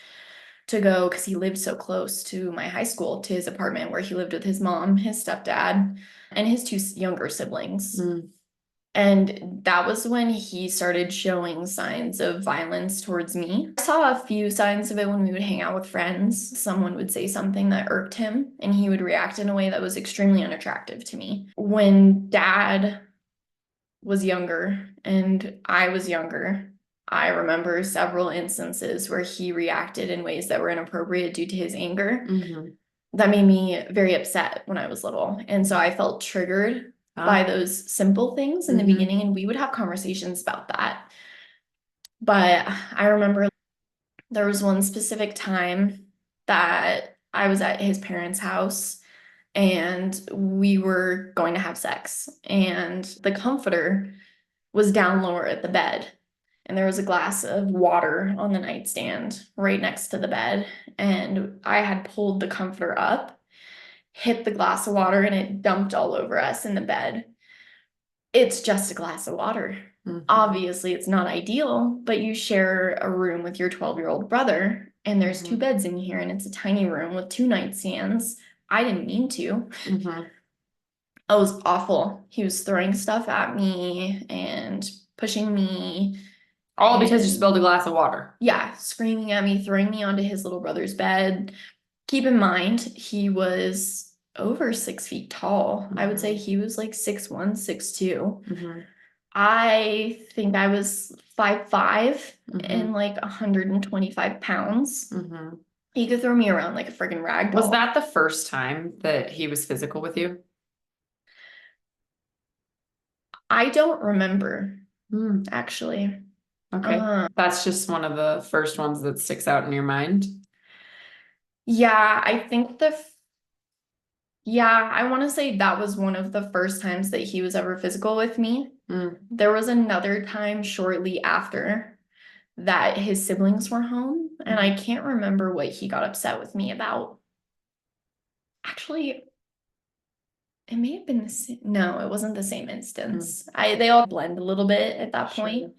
to go because he lived so close to my high school, to his apartment where he lived with his mom, his stepdad, and his two younger siblings. And that was when he started showing signs of violence towards me. I saw a few signs of it when we would hang out with friends. Someone would say something that irked him, and he would react in a way that was extremely unattractive to me. When dad was younger and I was younger, I remember several instances where he reacted in ways that were inappropriate due to his anger. That made me very upset when I was little. And so I felt triggered by those simple things in the beginning, and we would have conversations about that. But I remember there was one specific time that I was at his parents' house and we were going to have sex, and the comforter was down lower at the bed. And there was a glass of water on the nightstand right next to the bed. And I had pulled the comforter up, hit the glass of water, and it dumped all over us in the bed. It's just a glass of water. Obviously, it's not ideal, but you share a room with your 12-year-old brother, and there's two beds in here, and it's a tiny room with two nightstands. I didn't mean to. It was awful. He was throwing stuff at me and pushing me. All because you spilled a glass of water. Yeah, screaming at me, throwing me onto his little brother's bed. Keep in mind, he was over 6 feet tall. I would say he was like 6'1", 6'2". I think I was 5'5" and like 125 pounds. He could throw me around like a friggin' rag doll. Was that the first time that he was physical with you? I don't remember, actually. Okay. That's just one of the first ones that sticks out in your mind. Yeah, I think I want to say that was one of the first times that he was ever physical with me. There was another time shortly after that his siblings were home, and I can't remember what he got upset with me about. Actually, it may have been the same. No, it wasn't the same instance. They all blend a little bit at that point.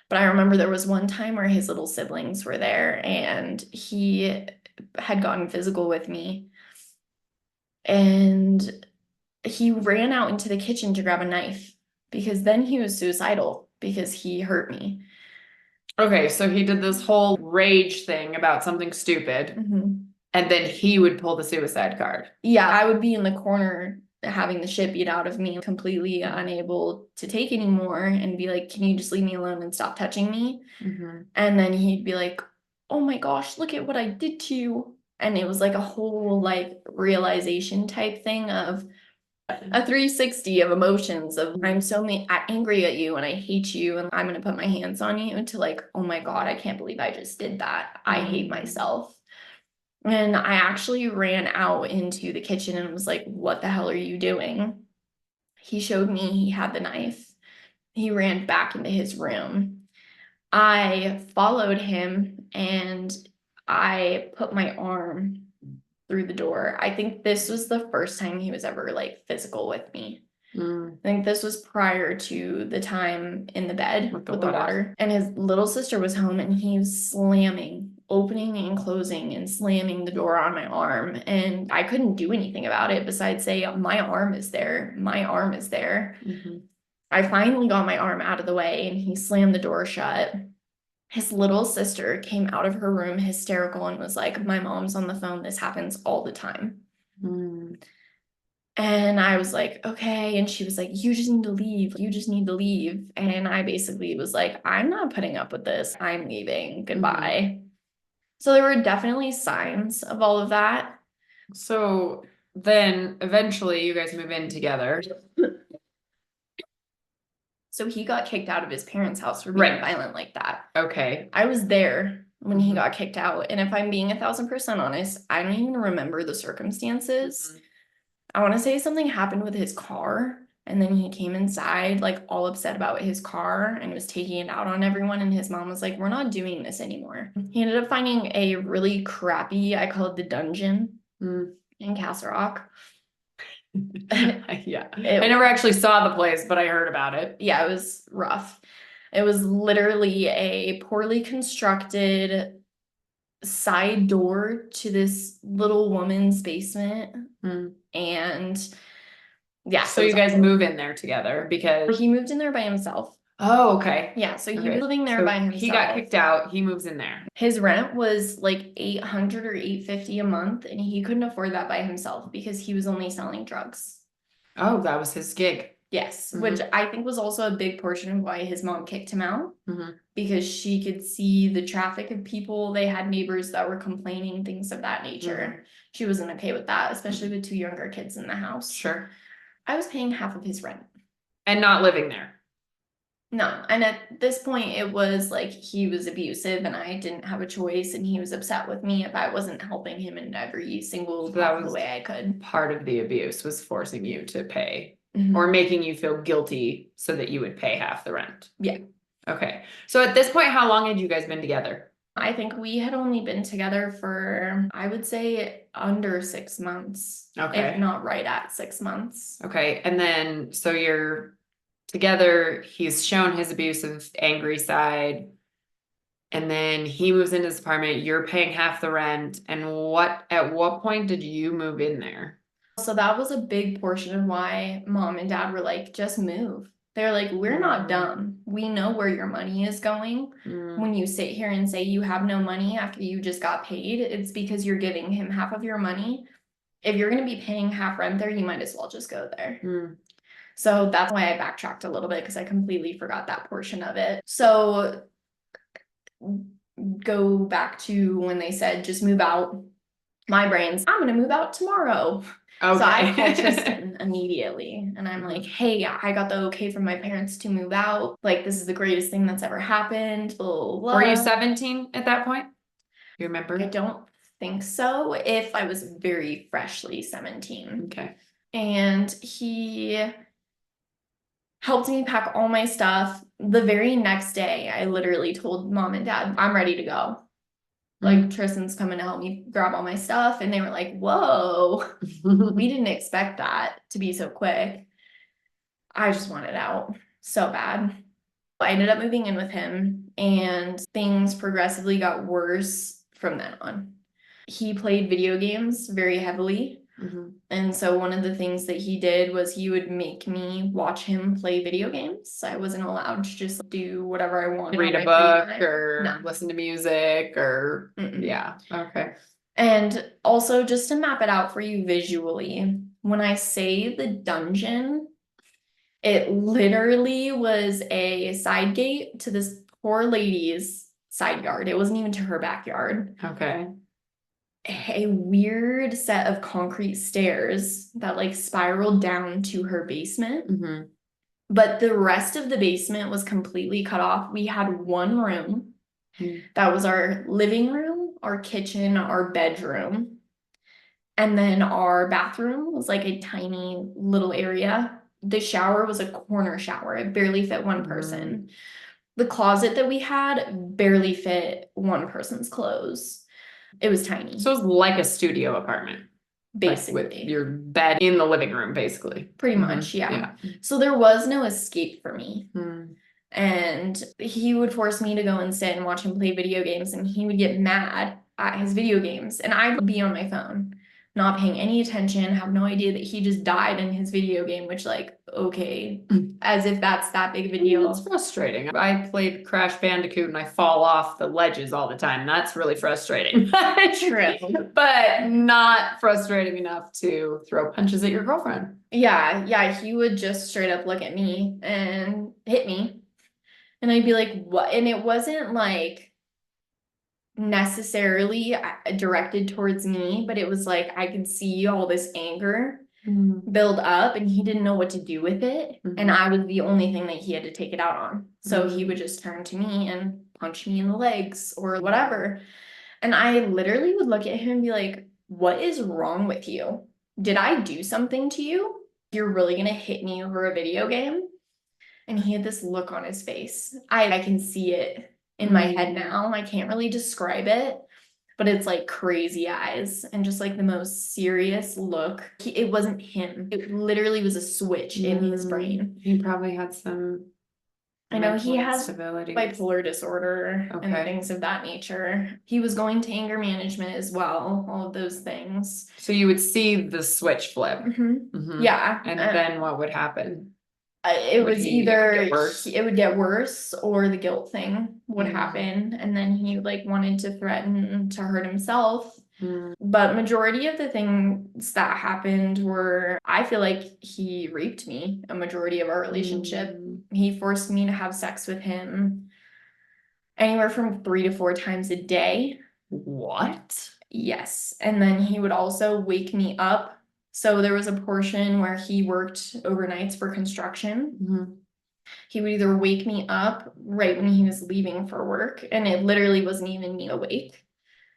But I remember there was one time where his little siblings were there and he had gotten physical with me. And he ran out into the kitchen to grab a knife because then he was suicidal because he hurt me. Okay, so he did this whole rage thing about something stupid, and then he would pull the suicide card. Yeah, I would be in the corner having the shit beat out of me, completely unable to take anymore, and be like, can you just leave me alone and stop touching me? And then he'd be like, oh my gosh, look at what I did to you. And it was like a whole like realization type thing of, a 360 of emotions of I'm so angry at you and I hate you and I'm gonna put my hands on you to like, oh my God, I can't believe I just did that. I hate myself. And I actually ran out into the kitchen and was like, what the hell are you doing? He showed me he had the knife. He ran back into his room. I followed him and I put my arm through the door. I think this was the first time he was ever like physical with me. I think this was prior to the time in the bed with the water. And his little sister was home and he was slamming, opening and closing and slamming the door on my arm. And I couldn't do anything about it besides say, my arm is there. My arm is there. I finally got my arm out of the way and he slammed the door shut. His little sister came out of her room hysterical and was like, my mom's on the phone. This happens all the time. And I was like, okay. And she was like, you just need to leave. You just need to leave. And I basically was like, I'm not putting up with this. I'm leaving. Goodbye. So there were definitely signs of all of that. So then eventually you guys move in together. So he got kicked out of his parents' house for being Right. violent like that. Okay. I was there when he got kicked out. And if I'm being 1,000% honest, I don't even remember the circumstances. I want to say something happened with his car. And then he came inside, like all upset about his car and was taking it out on everyone. And his mom was like, we're not doing this anymore. He ended up finding a really crappy, I call it the dungeon in Castle Rock. Yeah. I never actually saw the place, but I heard about it. Yeah, it was rough. It was literally a poorly constructed side door to this little woman's basement. And yeah. So you guys move in there together because he moved in there by himself. Oh, okay. Yeah, so he was living there by himself. He got kicked out, he moves in there. His rent was like $800 or $850 a month, and he couldn't afford that by himself because he was only selling drugs. Oh, that was his gig. Yes, which I think was also a big portion of why his mom kicked him out, because she could see the traffic of people. They had neighbors that were complaining, things of that nature. She wasn't okay with that, especially with two younger kids in the house. Sure. I was paying half of his rent. And not living there. No, and at this point it was like he was abusive and I didn't have a choice and he was upset with me if I wasn't helping him in every single possible way I could. Part of the abuse was forcing you to pay or making you feel guilty so that you would pay half the rent. Yeah. Okay. So at this point, how long had you guys been together? I think we had only been together for, I would say, under 6 months. Okay. If not right at 6 months. Okay. And then, so you're together, he's shown his abusive, angry side. And then he moves into his apartment, you're paying half the rent. And at what point did you move in there? So that was a big portion of why mom and dad were like, just move. They're like, we're not dumb. We know where your money is going. When you sit here and say you have no money after you just got paid, it's because you're giving him half of your money. If you're going to be paying half rent there, you might as well just go there. So that's why I backtracked a little bit because I completely forgot that portion of it. So go back to when they said just move out. My brain's, I'm going to move out tomorrow. Okay. So I called Tristan immediately and I'm like, hey, I got the okay from my parents to move out. Like, this is the greatest thing that's ever happened. Blah, blah, blah. Were you 17 at that point? You remember? I don't think so. If I was very freshly 17. Okay. And he helped me pack all my stuff. The very next day, I literally told mom and dad, I'm ready to go. Like, Tristan's coming to help me grab all my stuff. And they were like, whoa, we didn't expect that to be so quick. I just wanted out so bad. I ended up moving in with him and things progressively got worse from then on. He played video games very heavily. And so one of the things that he did was he would make me watch him play video games. I wasn't allowed to just do whatever I wanted. Read a book or listen to music or yeah. Okay. And also just to map it out for you visually, when I say the dungeon, it literally was a side gate to this poor lady's side yard. It wasn't even to her backyard. Okay. a weird set of concrete stairs that like spiraled down to her basement. Mm-hmm. But the rest of the basement was completely cut off. We had one room that was our living room, our kitchen, our bedroom. And then our bathroom was like a tiny little area. The shower was a corner shower. It barely fit one person. The closet that we had barely fit one person's clothes. It was tiny, So it was like a studio apartment. basically. Like with your bed in the living room, basically. Pretty much, yeah. So there was no escape for me. And he would force me to go and sit and watch him play video games, and he would get mad at his video games. And I would be on my phone, not paying any attention, have no idea that he just died in his video game, which, like, okay, as if that's that big of a deal. It's frustrating. I played Crash Bandicoot and I fall off the ledges all the time. That's really frustrating. True. But not frustrating enough to throw punches at your girlfriend. Yeah, he would just straight up look at me and hit me. And I'd be like, what? And it wasn't like necessarily directed towards me, but it was like I could see all this anger build up, and he didn't know what to do with it. And I was the only thing that he had to take it out on. So he would just turn to me and punch me in the legs or whatever. And I literally would look at him and be like, what is wrong with you? Did I do something to you? You're really gonna hit me over a video game? And he had this look on his face. I can see it in my head now. I can't really describe it, but it's like crazy eyes and just like the most serious look. It wasn't him. It literally was a switch in his brain. He probably had some. I know he has instability. bipolar disorder and Okay. things of that nature. He was going to anger management as well, all of those things. So you would see the switch flip. Yeah. And then what would happen? It Would was he either get worse? it would get worse or the guilt thing would happen, and then he like wanted to threaten to hurt himself. But majority of the things that happened were, I feel like he raped me a majority of our relationship. He forced me to have sex with him anywhere from 3 to 4 times a day. What? Yes. And then he would also wake me up. So there was a portion where he worked overnights for construction. He would either wake me up right when he was leaving for work, and it literally wasn't even me awake.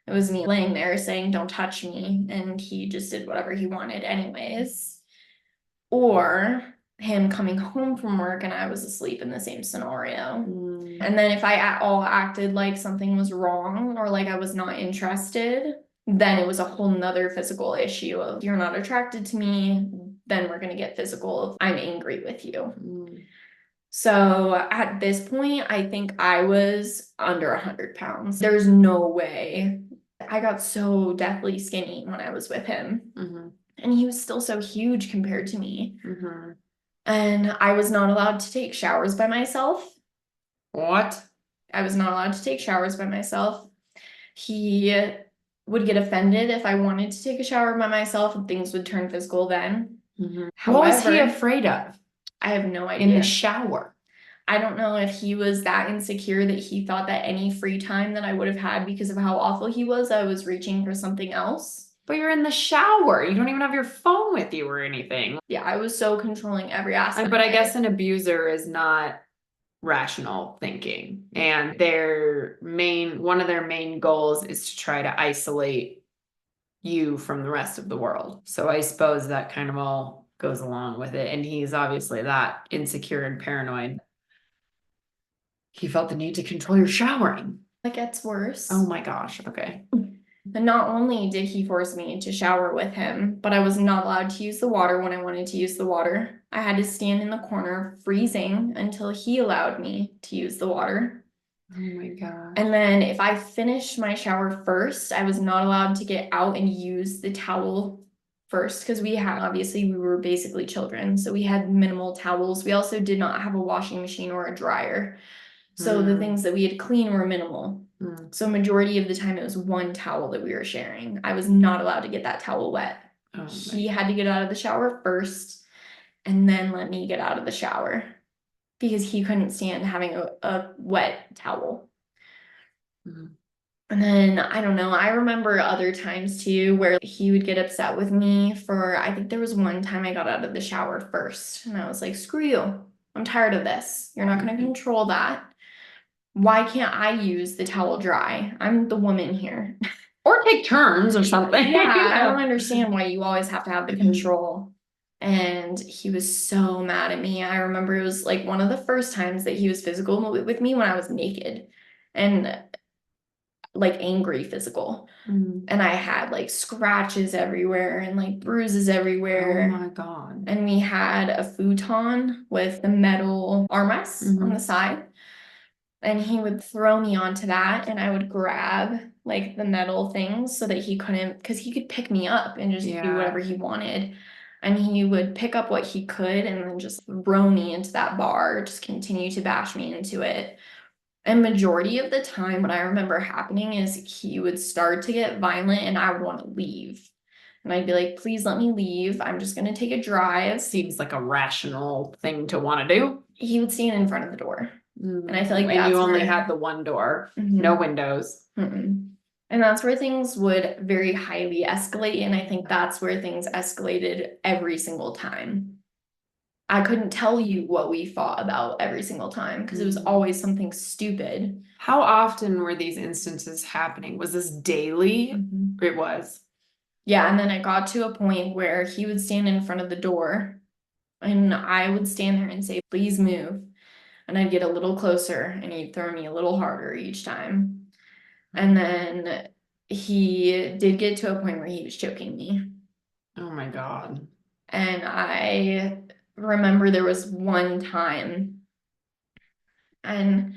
It was me laying there saying, don't touch me, and he just did whatever he wanted anyways. Or him coming home from work and I was asleep in the same scenario. And then if I at all acted like something was wrong or like I was not interested, then it was a whole nother physical issue of, you're not attracted to me, then we're gonna get physical. I'm angry with you. So at this point, I think I was under 100 pounds. There's no way. I got so deathly skinny when I was with him. And he was still so huge compared to me. And I was not allowed to take showers by myself. What? I was not allowed to take showers by myself. He would get offended if I wanted to take a shower by myself, and things would turn physical then. What was he afraid of? I have no idea. In the shower. I don't know if he was that insecure that he thought that any free time that I would have had because of how awful he was, I was reaching for something else. But you're in the shower. You don't even have your phone with you or anything. Yeah, I was so controlling every aspect. But I guess an abuser is not rational thinking. And one of their main goals is to try to isolate you from the rest of the world. So I suppose that kind of all goes along with it. And he's obviously that insecure and paranoid. He felt the need to control your showering. It gets worse. Oh my gosh. Okay. And not only did he force me to shower with him, but I was not allowed to use the water when I wanted to use the water. I had to stand in the corner freezing until he allowed me to use the water. Oh my God. And then if I finished my shower first, I was not allowed to get out and use the towel first, because we were basically children, so we had minimal towels. We also did not have a washing machine or a dryer. So the things that we had clean were minimal. So majority of the time it was one towel that we were sharing. I was not allowed to get that towel wet. He had to get out of the shower first and then let me get out of the shower because he couldn't stand having a wet towel. And then I don't know, I remember other times too where he would get upset with me for, I think there was one time I got out of the shower first and I was like, screw you. I'm tired of this. You're not going to control that. Why can't I use the towel dry? I'm the woman here. Or take turns or something. Yeah, I don't understand why you always have to have the control. And he was so mad at me. I remember it was like one of the first times that he was physical with me when I was naked and like angry physical. Mm. And I had like scratches everywhere and like bruises Oh everywhere. my God. And we had a futon with the metal armrests on the side. And he would throw me onto that and I would grab like the metal things so that he couldn't, because he could pick me up and just do whatever he wanted. And he would pick up what he could and then just throw me into that bar, just continue to bash me into it. And majority of the time, what I remember happening is he would start to get violent and I would want to leave. And I'd be like, please let me leave. I'm just going to take a drive. Seems like a rational thing to want to do. He would stand in front of the door. And I feel like And you that's only where- had the one door, Mhm. no windows. Mm-mm. And that's where things would very highly escalate. And I think that's where things escalated every single time. I couldn't tell you what we fought about every single time because it was always something stupid. How often were these instances happening? Was this daily? It was. Yeah, and then it got to a point where he would stand in front of the door and I would stand there and say, please move. And I'd get a little closer and he'd throw me a little harder each time. And then he did get to a point where he was choking me. Oh my God. And I remember there was one time, and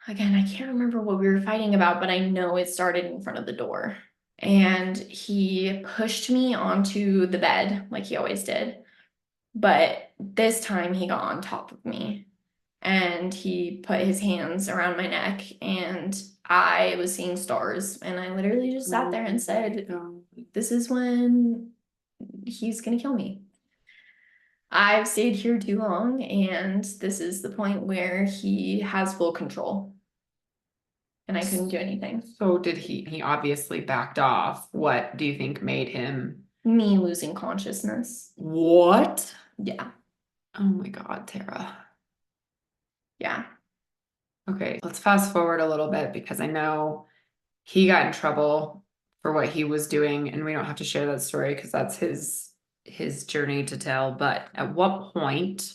again, I can't remember what we were fighting about, but I know it started in front of the door. And he pushed me onto the bed like he always did. But this time he got on top of me and he put his hands around my neck and I was seeing stars. And I literally just sat there and said, this is when he's gonna kill me. I've stayed here too long, and this is the point where he has full control. And I couldn't do anything. So did he obviously backed off. What do you think made him? Me losing consciousness. What? Yeah. Oh my God, Terrah. Yeah. Okay, let's fast forward a little bit because I know he got in trouble for what he was doing, and we don't have to share that story because that's his journey to tell. But at what point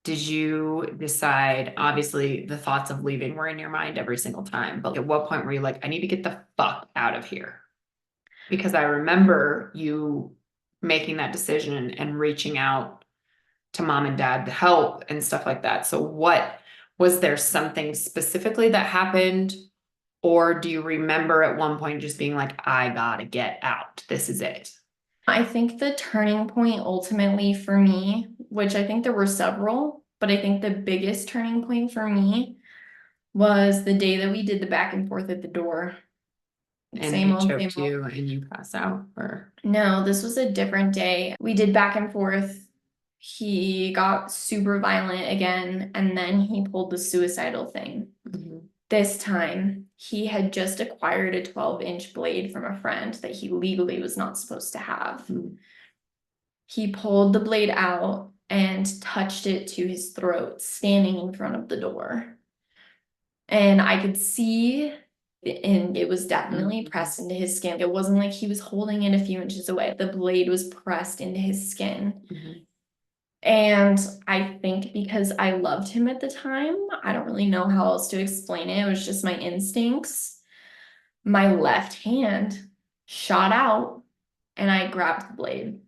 did you decide? Obviously, the thoughts of leaving were in your mind every single time, but at what point were you like, I need to get the fuck out of here? Because I remember you making that decision and reaching out to mom and dad to help and stuff like that. So what was there something specifically that happened? Or do you remember at one point just being like, I gotta get out. This is it. I think the turning point ultimately for me, which I think there were several, but I think the biggest turning point for me was the day that we did the back and forth at the door. And Same he old, choked same old. you and you pass out, or No, this was a different day. We did back and forth. He got super violent again, and then he pulled the suicidal thing. This time, he had just acquired a 12-inch blade from a friend that he legally was not supposed to have. He pulled the blade out and touched it to his throat, standing in front of the door. And I could see, and it was definitely pressed into his skin. It wasn't like he was holding it a few inches away. The blade was pressed into his skin. And I think because I loved him at the time, I don't really know how else to explain it. It was just my instincts. My left hand shot out and I grabbed the blade.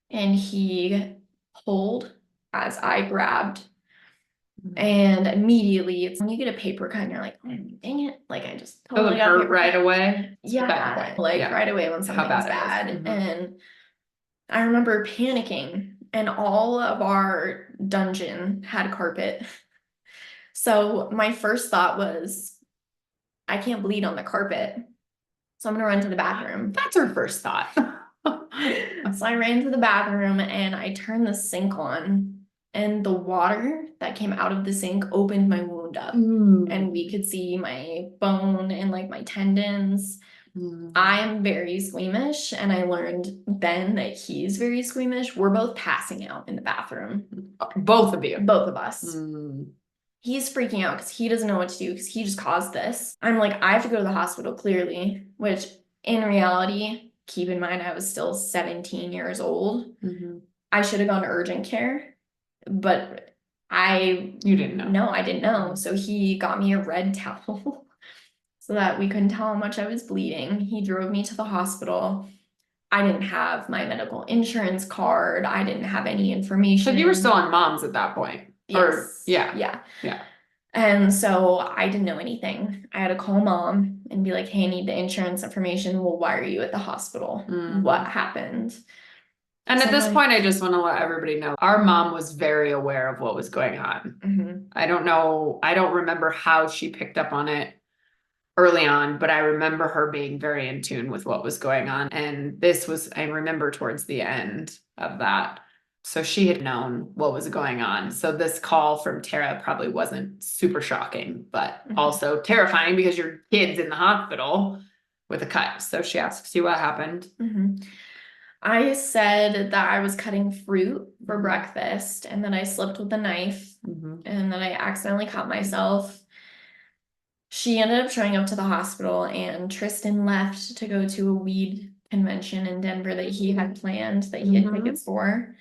And he pulled as I grabbed. And immediately, it's when you get a paper cut and you're like, oh, dang it. Like I just totally got a hurt paper right cut. away. Yeah, like right away when something's bad it is. bad. And I remember panicking, and all of our dungeon had carpet. So my first thought was, I can't bleed on the carpet. So I'm gonna run to the bathroom. That's her first thought. So I ran to the bathroom and I turned the sink on, and the water that came out of the sink opened my wound opened up and we could see my bone and like my tendons. I am very squeamish, and I learned then that he's very squeamish. We're both passing out in the bathroom. Both of you. Both of us. He's freaking out because he doesn't know what to do because he just caused this. I'm like, I have to go to the hospital, clearly, which in reality, keep in mind, I was still 17 years old. I should have gone to urgent care, but You didn't know. No, I didn't know. So he got me a red towel so that we couldn't tell how much I was bleeding. He drove me to the hospital. I didn't have my medical insurance card. I didn't have any information. So you were still on moms at that point? Yes. Or, yeah. Yeah. And so I didn't know anything. I had to call mom and be like, hey, I need the insurance information. Well, why are you at the hospital? What happened? And at this point, I just want to let everybody know, our mom was very aware of what was going on. I don't know. I don't remember how she picked up on it early on, but I remember her being very in tune with what was going on. And this was, I remember towards the end of that. So she had known what was going on. So this call from Terrah probably wasn't super shocking, but also terrifying because your kid's in the hospital with a cut. So she asks you what happened. I said that I was cutting fruit for breakfast and then I slipped with a knife and then I accidentally cut myself. She ended up showing up to the hospital, and Tristan left to go to a weed convention in Denver that he had planned, that he had tickets for.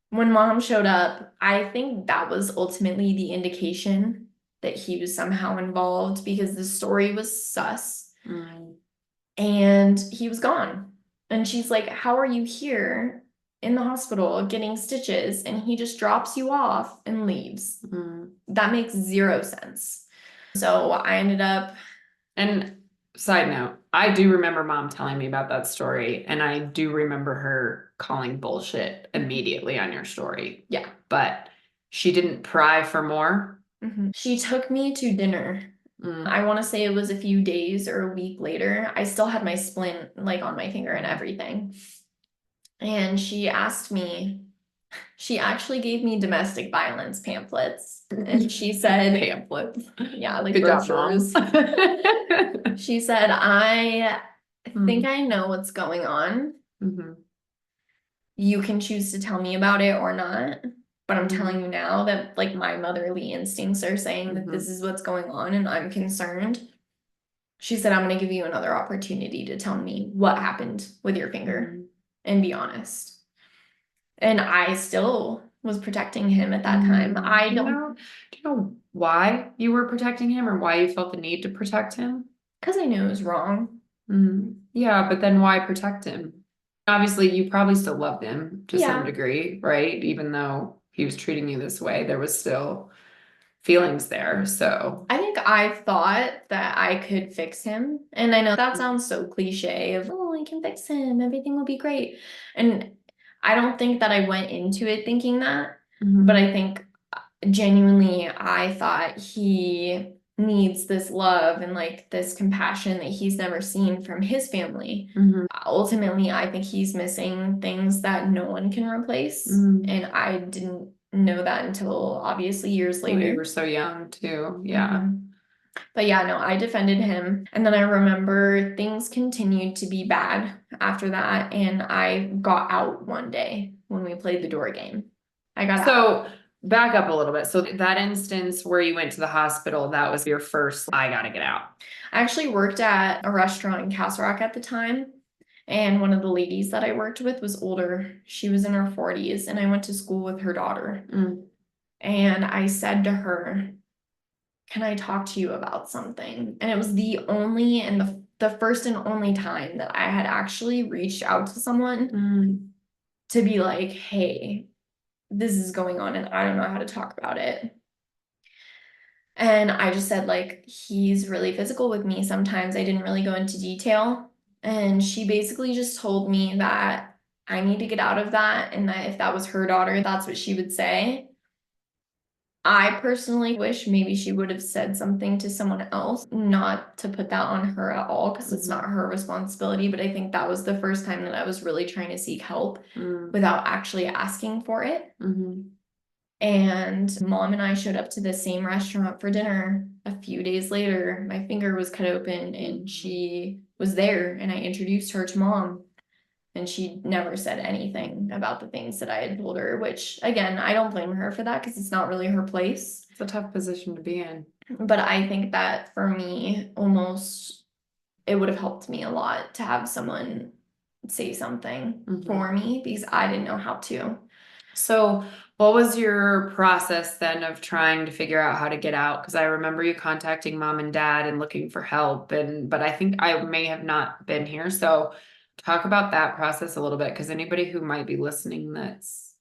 When mom showed up, I think that was ultimately the indication that he was somehow involved because the story was sus. And he was gone. And she's like, how are you here in the hospital getting stitches? And he just drops you off and leaves. That makes zero sense. So I ended up. And side note, I do remember mom telling me about that story, and I do remember her calling bullshit immediately on your story. Yeah. But she didn't pry for more. She took me to dinner. I want to say it was a few days or a week later. I still had my splint like on my finger and everything. And she asked me, she actually gave me domestic violence pamphlets. And she said, pamphlets. Yeah, like Good job, brochures. She said, I think I know what's going on. You can choose to tell me about it or not. But I'm telling you now that like my motherly instincts are saying that this is what's going on and I'm concerned. She said, I'm going to give you another opportunity to tell me what happened with your finger and be honest. And I still was protecting him at that time. Do you know why you were protecting him or why you felt the need to protect him? Because I knew it was wrong. Yeah, but then why protect him? Obviously, you probably still loved him to some degree, right? Even though he was treating you this way, there was still feelings there. So I think I thought that I could fix him. And I know that sounds so cliche of, oh, I can fix him. Everything will be great. And I don't think that I went into it thinking that. But I think genuinely I thought he needs this love and like this compassion that he's never seen from his family. Ultimately, I think he's missing things that no one can replace. And I didn't know that until obviously years later. Well, you were so young too. Yeah. But yeah, no, I defended him. And then I remember things continued to be bad after that. And I got out one day when we played the door game. I got out. So back up a little bit. So that instance where you went to the hospital, that was your first, I gotta get out. I actually worked at a restaurant in Castle Rock at the time. And one of the ladies that I worked with was older. She was in her 40s and I went to school with her daughter. And I said to her, can I talk to you about something? And it was the only and the first and only time that I had actually reached out to someone to be like, hey, this is going on and I don't know how to talk about it. And I just said, like, he's really physical with me sometimes. I didn't really go into detail. And she basically just told me that I need to get out of that and that if that was her daughter, that's what she would say. I personally wish maybe she would have said something to someone else, not to put that on her at all, because it's not her responsibility. But I think that was the first time that I was really trying to seek help without actually asking for it. And mom and I showed up to the same restaurant for dinner. A few days later, my finger was cut open and she was there, and I introduced her to mom. And she never said anything about the things that I had told her, which again, I don't blame her for that because it's not really her place. It's a tough position to be in. But I think that for me, almost it would have helped me a lot to have someone say something for me because I didn't know how to. So what was your process then of trying to figure out how to get out? Because I remember you contacting mom and dad and looking for help, but I think I may have not been here. So talk about that process a little bit, because anybody who might be listening that's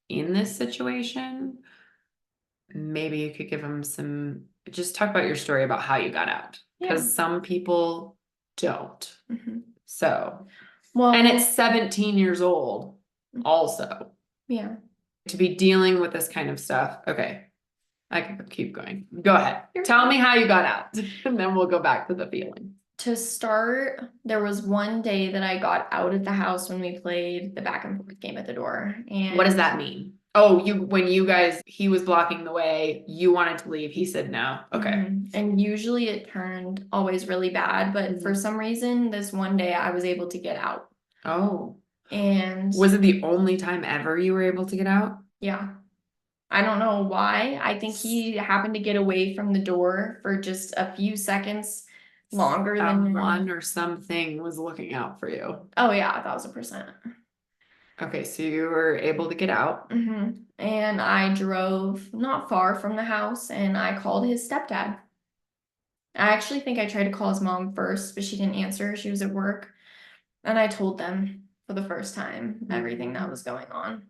in this situation, maybe you could give them just talk about your story about how you got out, because some people don't. So, Well, and it's 17 years old also. Yeah. To be dealing with this kind of stuff. Okay. I can keep going. Go ahead. Tell me how you got out, and then we'll go back to the feeling. To start, there was one day that I got out of the house when we played the back and forth game at the door. And what does that mean? Oh, he was blocking the way, you wanted to leave, he said no. Okay. And usually it turned always really bad, but for some reason, this one day I was able to get out. Oh. And was it the only time ever you were able to get out? Yeah. I don't know why. I think he happened to get away from the door for just a few seconds longer than someone or something was looking out for you. Oh yeah, 1000%. Okay, so you were able to get out. And I drove not far from the house and I called his stepdad. I actually think I tried to call his mom first, but she didn't answer. She was at work. And I told them for the first time everything that was going on.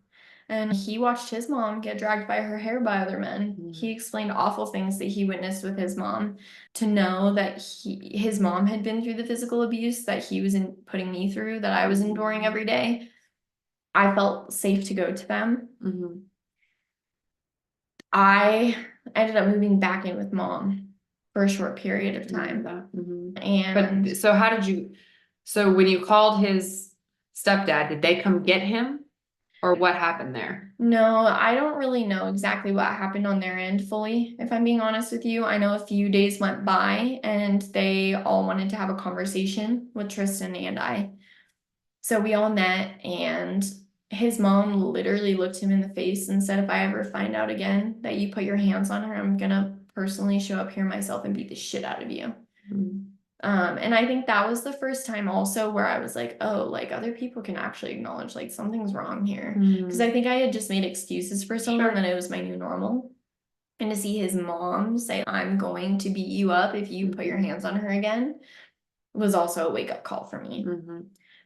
And he watched his mom get dragged by her hair by other men. He explained awful things that he witnessed with his mom. To know that his mom had been through the physical abuse that he was putting me through, that I was enduring every day, I felt safe to go to them. I ended up moving back in with mom for a short period of time. And but so when you called his stepdad, did they come get him? Or what happened there? No, I don't really know exactly what happened on their end fully, if I'm being honest with you. I know a few days went by and they all wanted to have a conversation with Tristan and I. So we all met, and his mom literally looked him in the face and said, if I ever find out again that you put your hands on her, I'm gonna personally show up here myself and beat the shit out of you. And I think that was the first time also where I was like, oh, like other people can actually acknowledge like something's wrong here. Because I think I had just made excuses for so long that it was my new normal. And to see his mom say, I'm going to beat you up if you put your hands on her again, was also a wake-up call for me.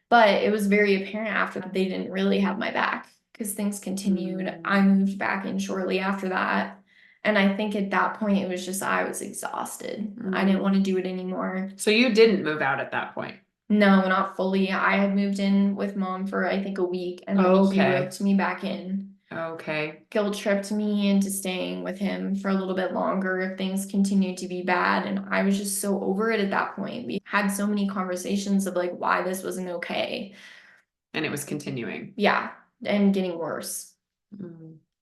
But it was very apparent after that they didn't really have my back because things continued. I moved back in shortly after that. And I think at that point, it was just, I was exhausted. I didn't want to do it anymore. So you didn't move out at that point? No, not fully. I had moved in with mom for, I think, a week. And then he roped me back in. Okay. Guilt tripped me into staying with him for a little bit longer if things continued to be bad. And I was just so over it at that point. We had so many conversations of like why this wasn't okay. And it was continuing. Yeah, and getting worse.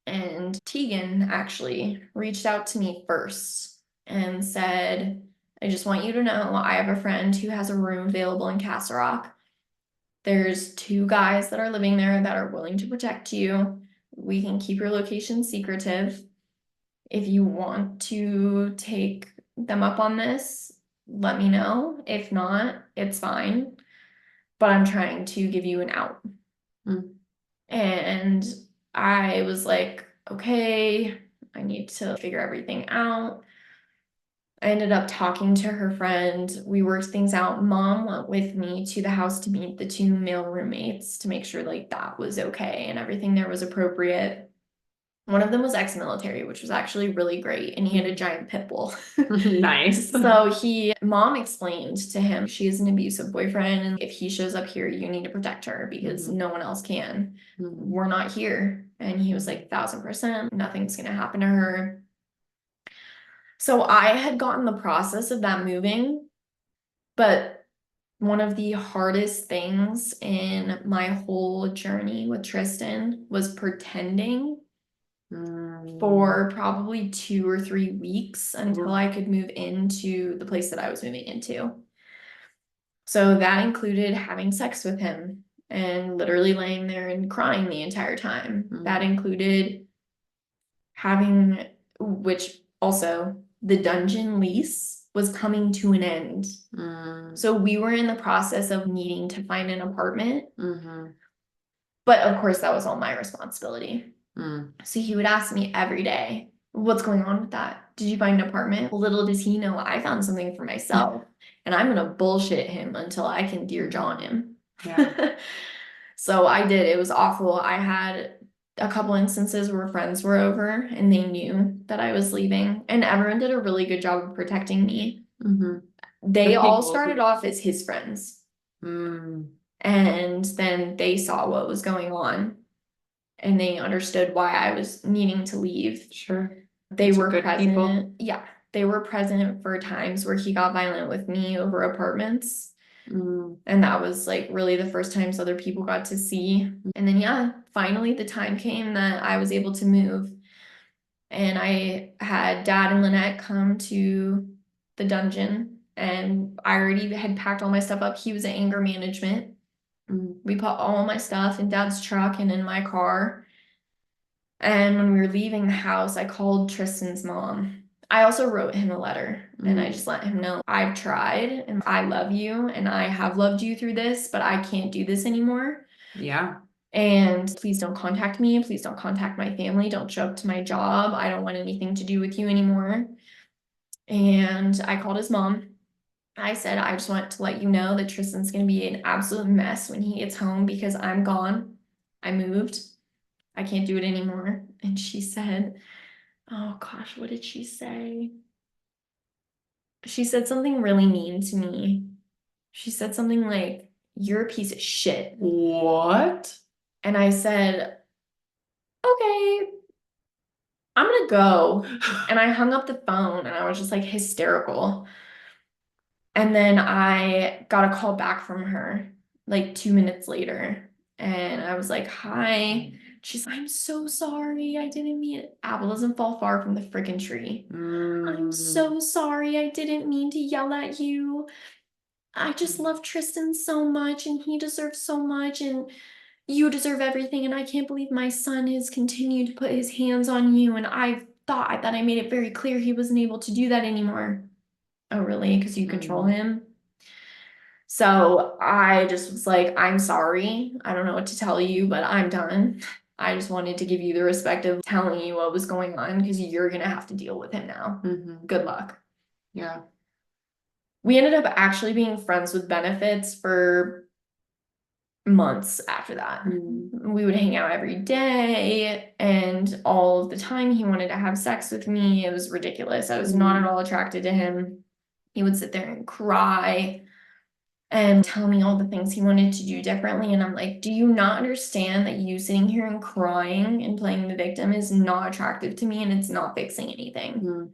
And Tegan actually reached out to me first and said, I just want you to know I have a friend who has a room available in Castle Rock. There's 2 guys that are living there that are willing to protect you. We can keep your location secretive. If you want to take them up on this, let me know. If not, it's fine. But I'm trying to give you an out. And I was like, okay, I need to figure everything out. I ended up talking to her friend. We worked things out. Mom went with me to the house to meet the 2 male roommates to make sure like that was okay and everything there was appropriate. One of them was ex-military, which was actually really great, and he had a giant pit bull. Nice. So mom explained to him, she is an abusive boyfriend, and if he shows up here, you need to protect her because no one else can. We're not here. And he was like, 1000%, nothing's gonna happen to her. So I had gotten the process of that moving, but one of the hardest things in my whole journey with Tristan was pretending for probably 2 or 3 weeks until I could move into the place that I was moving into. So that included having sex with him and literally laying there and crying the entire time. That included having, which also the dungeon lease was coming to an end. So we were in the process of needing to find an apartment. But of course, that was all my responsibility. So he would ask me every day, what's going on with that? Did you find an apartment? Little does he know I found something for myself. And I'm going to bullshit him until I can Dear John him. Yeah. So I did. It was awful. I had a couple instances where friends were over and they knew that I was leaving. And everyone did a really good job of protecting me. They all started off as his friends. And then they saw what was going on. And they understood why I was needing to leave. Sure. They were good present. people. Yeah. They were present for times where he got violent with me over apartments. And that was like really the first times other people got to see. And then, yeah, finally the time came that I was able to move. And I had Dad and Lynette come to the dungeon. And I already had packed all my stuff up. He was at anger management. We put all my stuff in Dad's truck and in my car. And when we were leaving the house, I called Tristan's mom. I also wrote him a letter and I just let him know I've tried and I love you and I have loved you through this, but I can't do this anymore. Yeah. And please don't contact me. Please don't contact my family. Don't show up to my job. I don't want anything to do with you anymore. And I called his mom. I said, I just want to let you know that Tristan's going to be an absolute mess when he gets home because I'm gone. I moved. I can't do it anymore. And she said, oh gosh, what did she say? She said something really mean to me. She said something like, you're a piece of shit. What? And I said, okay, I'm gonna go. And I hung up the phone and I was just like hysterical. And then I got a call back from her like 2 minutes later. And I was like, hi. She's like, I'm so sorry. I didn't mean it. Apple doesn't fall far from the freaking tree. I'm so sorry. I didn't mean to yell at you. I just love Tristan so much and he deserves so much and you deserve everything. And I can't believe my son has continued to put his hands on you. And I thought that I made it very clear he wasn't able to do that anymore. Oh, really? Because you control him? So I just was like, I'm sorry. I don't know what to tell you, but I'm done. I just wanted to give you the respect of telling you what was going on because you're going to have to deal with him now. Good luck. Yeah. We ended up actually being friends with benefits for months after that. We would hang out every day, and all of the time he wanted to have sex with me. It was ridiculous. I was not at all attracted to him. He would sit there and cry and tell me all the things he wanted to do differently. And I'm like, do you not understand that you sitting here and crying and playing the victim is not attractive to me and it's not fixing anything?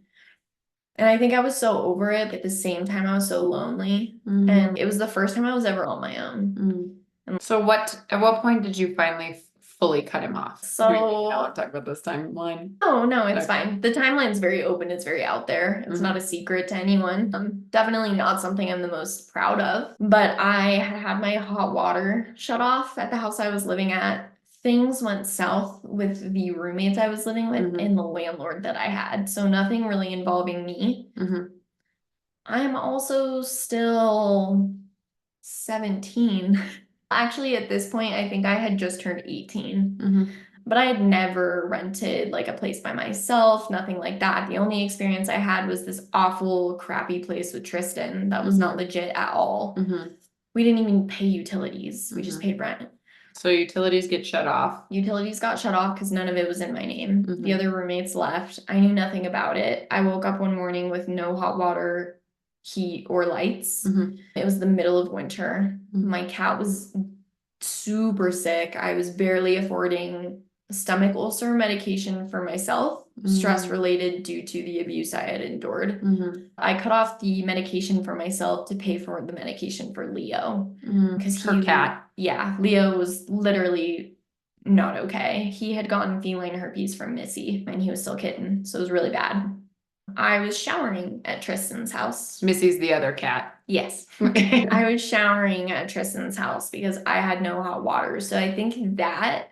And I think I was so over it, but at the same time, I was so lonely. And it was the first time I was ever on my own. So at what point did you finally fully cut him off? So- Do we now talk about this timeline? No, it's Okay. fine. The timeline's very open. It's very out there. It's not a secret to anyone. Definitely not something I'm the most proud of. But I had my hot water shut off at the house I was living at. Things went south with the roommates I was living with and the landlord that I had. So nothing really involving me. I'm also still 17. Actually, at this point, I think I had just turned 18. But I had never rented like a place by myself, nothing like that. The only experience I had was this awful, crappy place with Tristan that was not legit at all. We didn't even pay utilities. We just paid rent. So utilities get shut off. Utilities got shut off because none of it was in my name. The other roommates left. I knew nothing about it. I woke up one morning with no hot water, heat, or lights. It was the middle of winter. My cat was super sick. I was barely affording stomach ulcer medication for myself, stress related due to the abuse I had endured. I cut off the medication for myself to pay for the medication for Leo. Because Her cat. Yeah, Leo was literally not okay. He had gotten feline herpes from Missy and he was still kitten, so it was really bad. I was showering at Tristan's house. Missy's the other cat. Yes. Okay. I was showering at Tristan's house because I had no hot water. So I think that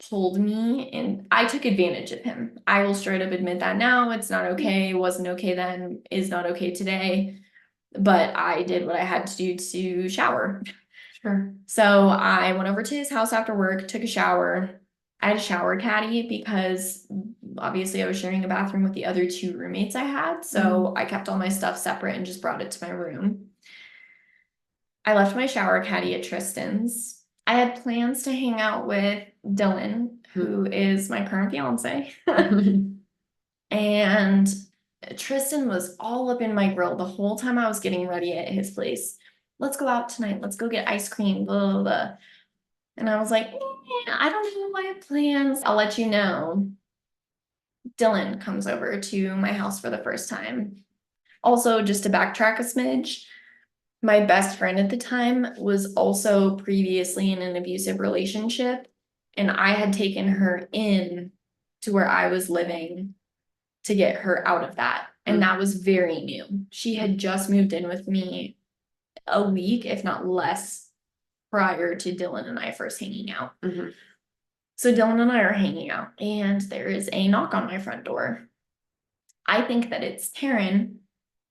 pulled me and I took advantage of him. I will straight up admit that now. It's not okay. Wasn't okay then, is not okay today. But I did what I had to do to shower. Sure. So I went over to his house after work, took a shower. I had a shower caddy because obviously I was sharing a bathroom with the other two roommates I had. So I kept all my stuff separate and just brought it to my room. I left my shower caddy at Tristan's. I had plans to hang out with Dylan, who is my current fiance. And Tristan was all up in my grill the whole time I was getting ready at his place. Let's go out tonight. Let's go get ice cream, blah, blah, blah. And I was like, I don't know. I have plans. I'll let you know. Dylan comes over to my house for the first time. Also, just to backtrack a smidge, my best friend at the time was also previously in an abusive relationship, and I had taken her in to where I was living to get her out of that. And that was very new. She had just moved in with me a week, if not less, prior to Dylan and I first hanging out. So Dylan and I are hanging out, and there is a knock on my front door. I think that it's Taryn,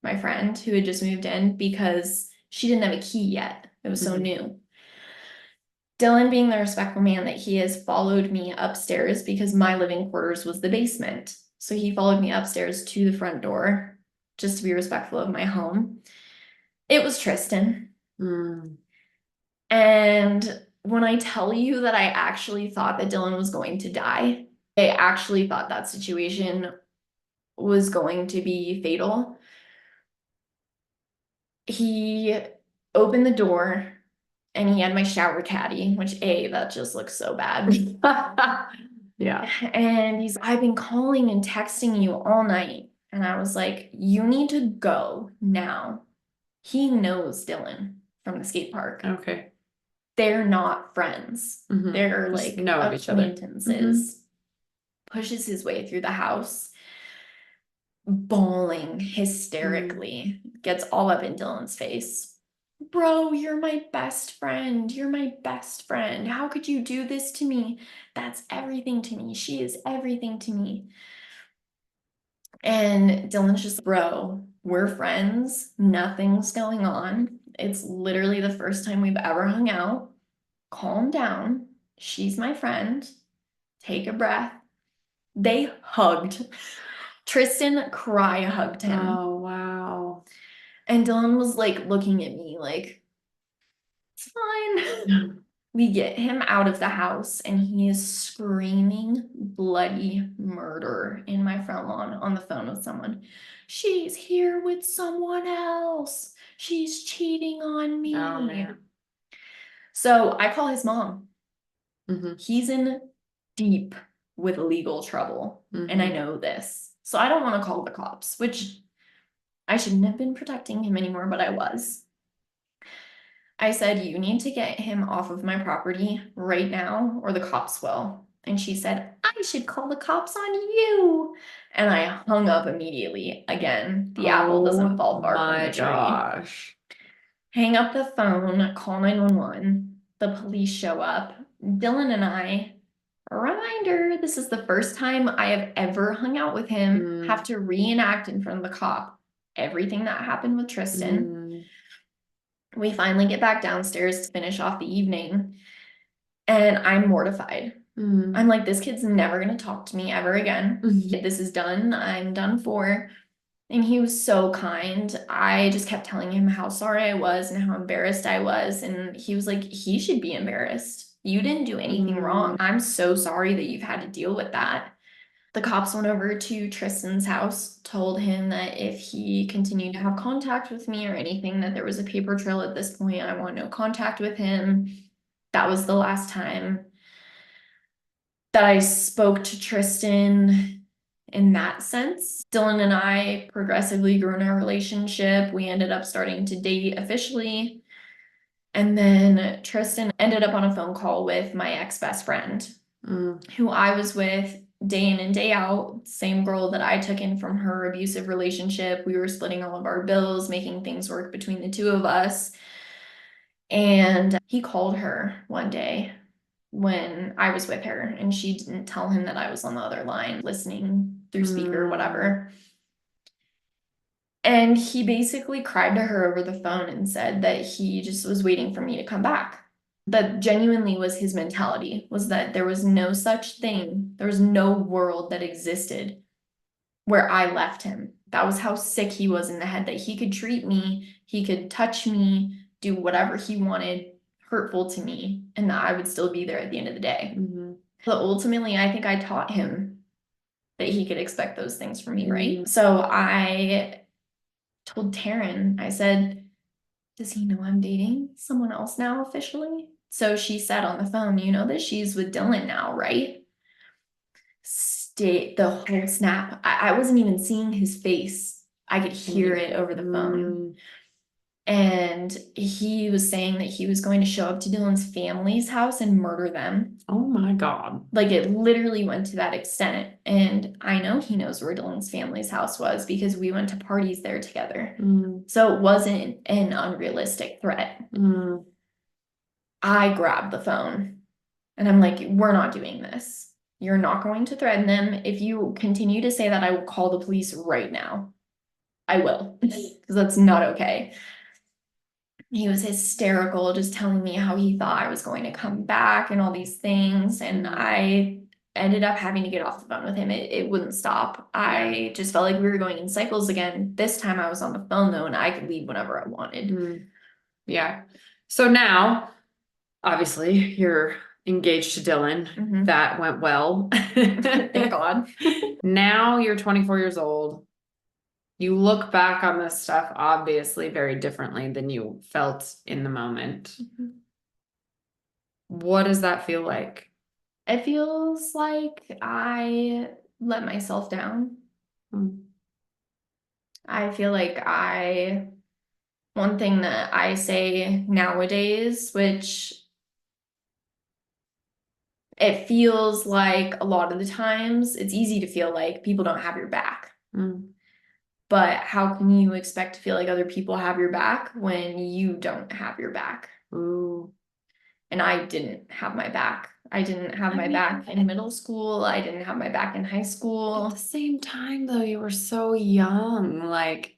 my friend, who had just moved in because she didn't have a key yet. It was so new. Dylan, being the respectful man that he is, followed me upstairs because my living quarters was the basement. So he followed me upstairs to the front door just to be respectful of my home. It was Tristan. And when I tell you that I actually thought that Dylan was going to die, I actually thought that situation was going to be fatal. He opened the door and he had my shower caddy, which that just looks so bad. Yeah. And he's, I've been calling and texting you all night. And I was like, you need to go now. He knows Dylan from the skate park. Okay. They're not friends. They're Just like know of each other. acquaintances. Pushes his way through the house, bawling hysterically, gets all up in Dylan's face. Bro, you're my best friend. You're my best friend. How could you do this to me? That's everything to me. She is everything to me. And Dylan's just, bro, we're friends. Nothing's going on. It's literally the first time we've ever hung out. Calm down. She's my friend. Take a breath. They hugged. Tristan cry hugged him. Oh, wow. And Dylan was like looking at me like, it's fine. We get him out of the house and he is screaming bloody murder in my front lawn on the phone with someone. She's here with someone else. She's cheating on me. Oh, man. So I call his mom. He's in deep with legal trouble. And I know this. So I don't want to call the cops, which I shouldn't have been protecting him anymore, but I was. I said, you need to get him off of my property right now or the cops will. And she said, I should call the cops on you. And I hung up immediately. Again, the apple doesn't fall far from the tree. Gosh. Hang up the phone, call 911. The police show up. Dylan and I, a reminder, this is the first time I have ever hung out with him, have to reenact in front of the cop everything that happened with Tristan. We finally get back downstairs to finish off the evening, and I'm mortified. I'm like, this kid's never going to talk to me ever again. This is done. I'm done for. And he was so kind. I just kept telling him how sorry I was and how embarrassed I was. And he was like, he should be embarrassed. You didn't do anything wrong. I'm so sorry that you've had to deal with that. The cops went over to Tristan's house, told him that if he continued to have contact with me or anything, that there was a paper trail at this point. I want no contact with him. That was the last time that I spoke to Tristan in that sense. Dylan and I progressively grew in our relationship. We ended up starting to date officially. And then Tristan ended up on a phone call with my ex-best friend. who I was with day in and day out, same girl that I took in from her abusive relationship. We were splitting all of our bills, making things work between the two of us. And he called her one day when I was with her, and she didn't tell him that I was on the other line listening through speaker or whatever. And he basically cried to her over the phone and said that he just was waiting for me to come back. That genuinely was his mentality, was that there was no such thing, there was no world that existed where I left him. That was how sick he was in the head, that he could treat me, he could touch me, do whatever he wanted, hurtful to me, and that I would still be there at the end of the day. But ultimately, I think I taught him that he could expect those things from me, right? So I told Taryn, I said, does he know I'm dating someone else now officially? So she said on the phone, you know that she's with Dylan now, right? The whole snap. I wasn't even seeing his face. I could hear it over the phone. And he was saying that he was going to show up to Dylan's family's house and murder them. Oh my God. Like it literally went to that extent. And I know he knows where Dylan's family's house was because we went to parties there together. So it wasn't an unrealistic threat. I grabbed the phone and I'm like, we're not doing this. You're not going to threaten them. If you continue to say that, I will call the police right now. I will, because that's not okay. He was hysterical, just telling me how he thought I was going to come back and all these things. And I ended up having to get off the phone with him. It wouldn't stop. I just felt like we were going in cycles again. This time I was on the phone though, and I could leave whenever I wanted. Yeah. So now, obviously, you're engaged to Dylan. That went well. Thank God. Now you're 24 years old. You look back on this stuff obviously very differently than you felt in the moment. What does that feel like? It feels like I let myself down. I feel like one thing that I say nowadays, which it feels like a lot of the times it's easy to feel like people don't have your back. But how can you expect to feel like other people have your back when you don't have your back? And I didn't have my back. I didn't have my back in middle school. I didn't have my back in high school. At the same time, though, you were so young. Like,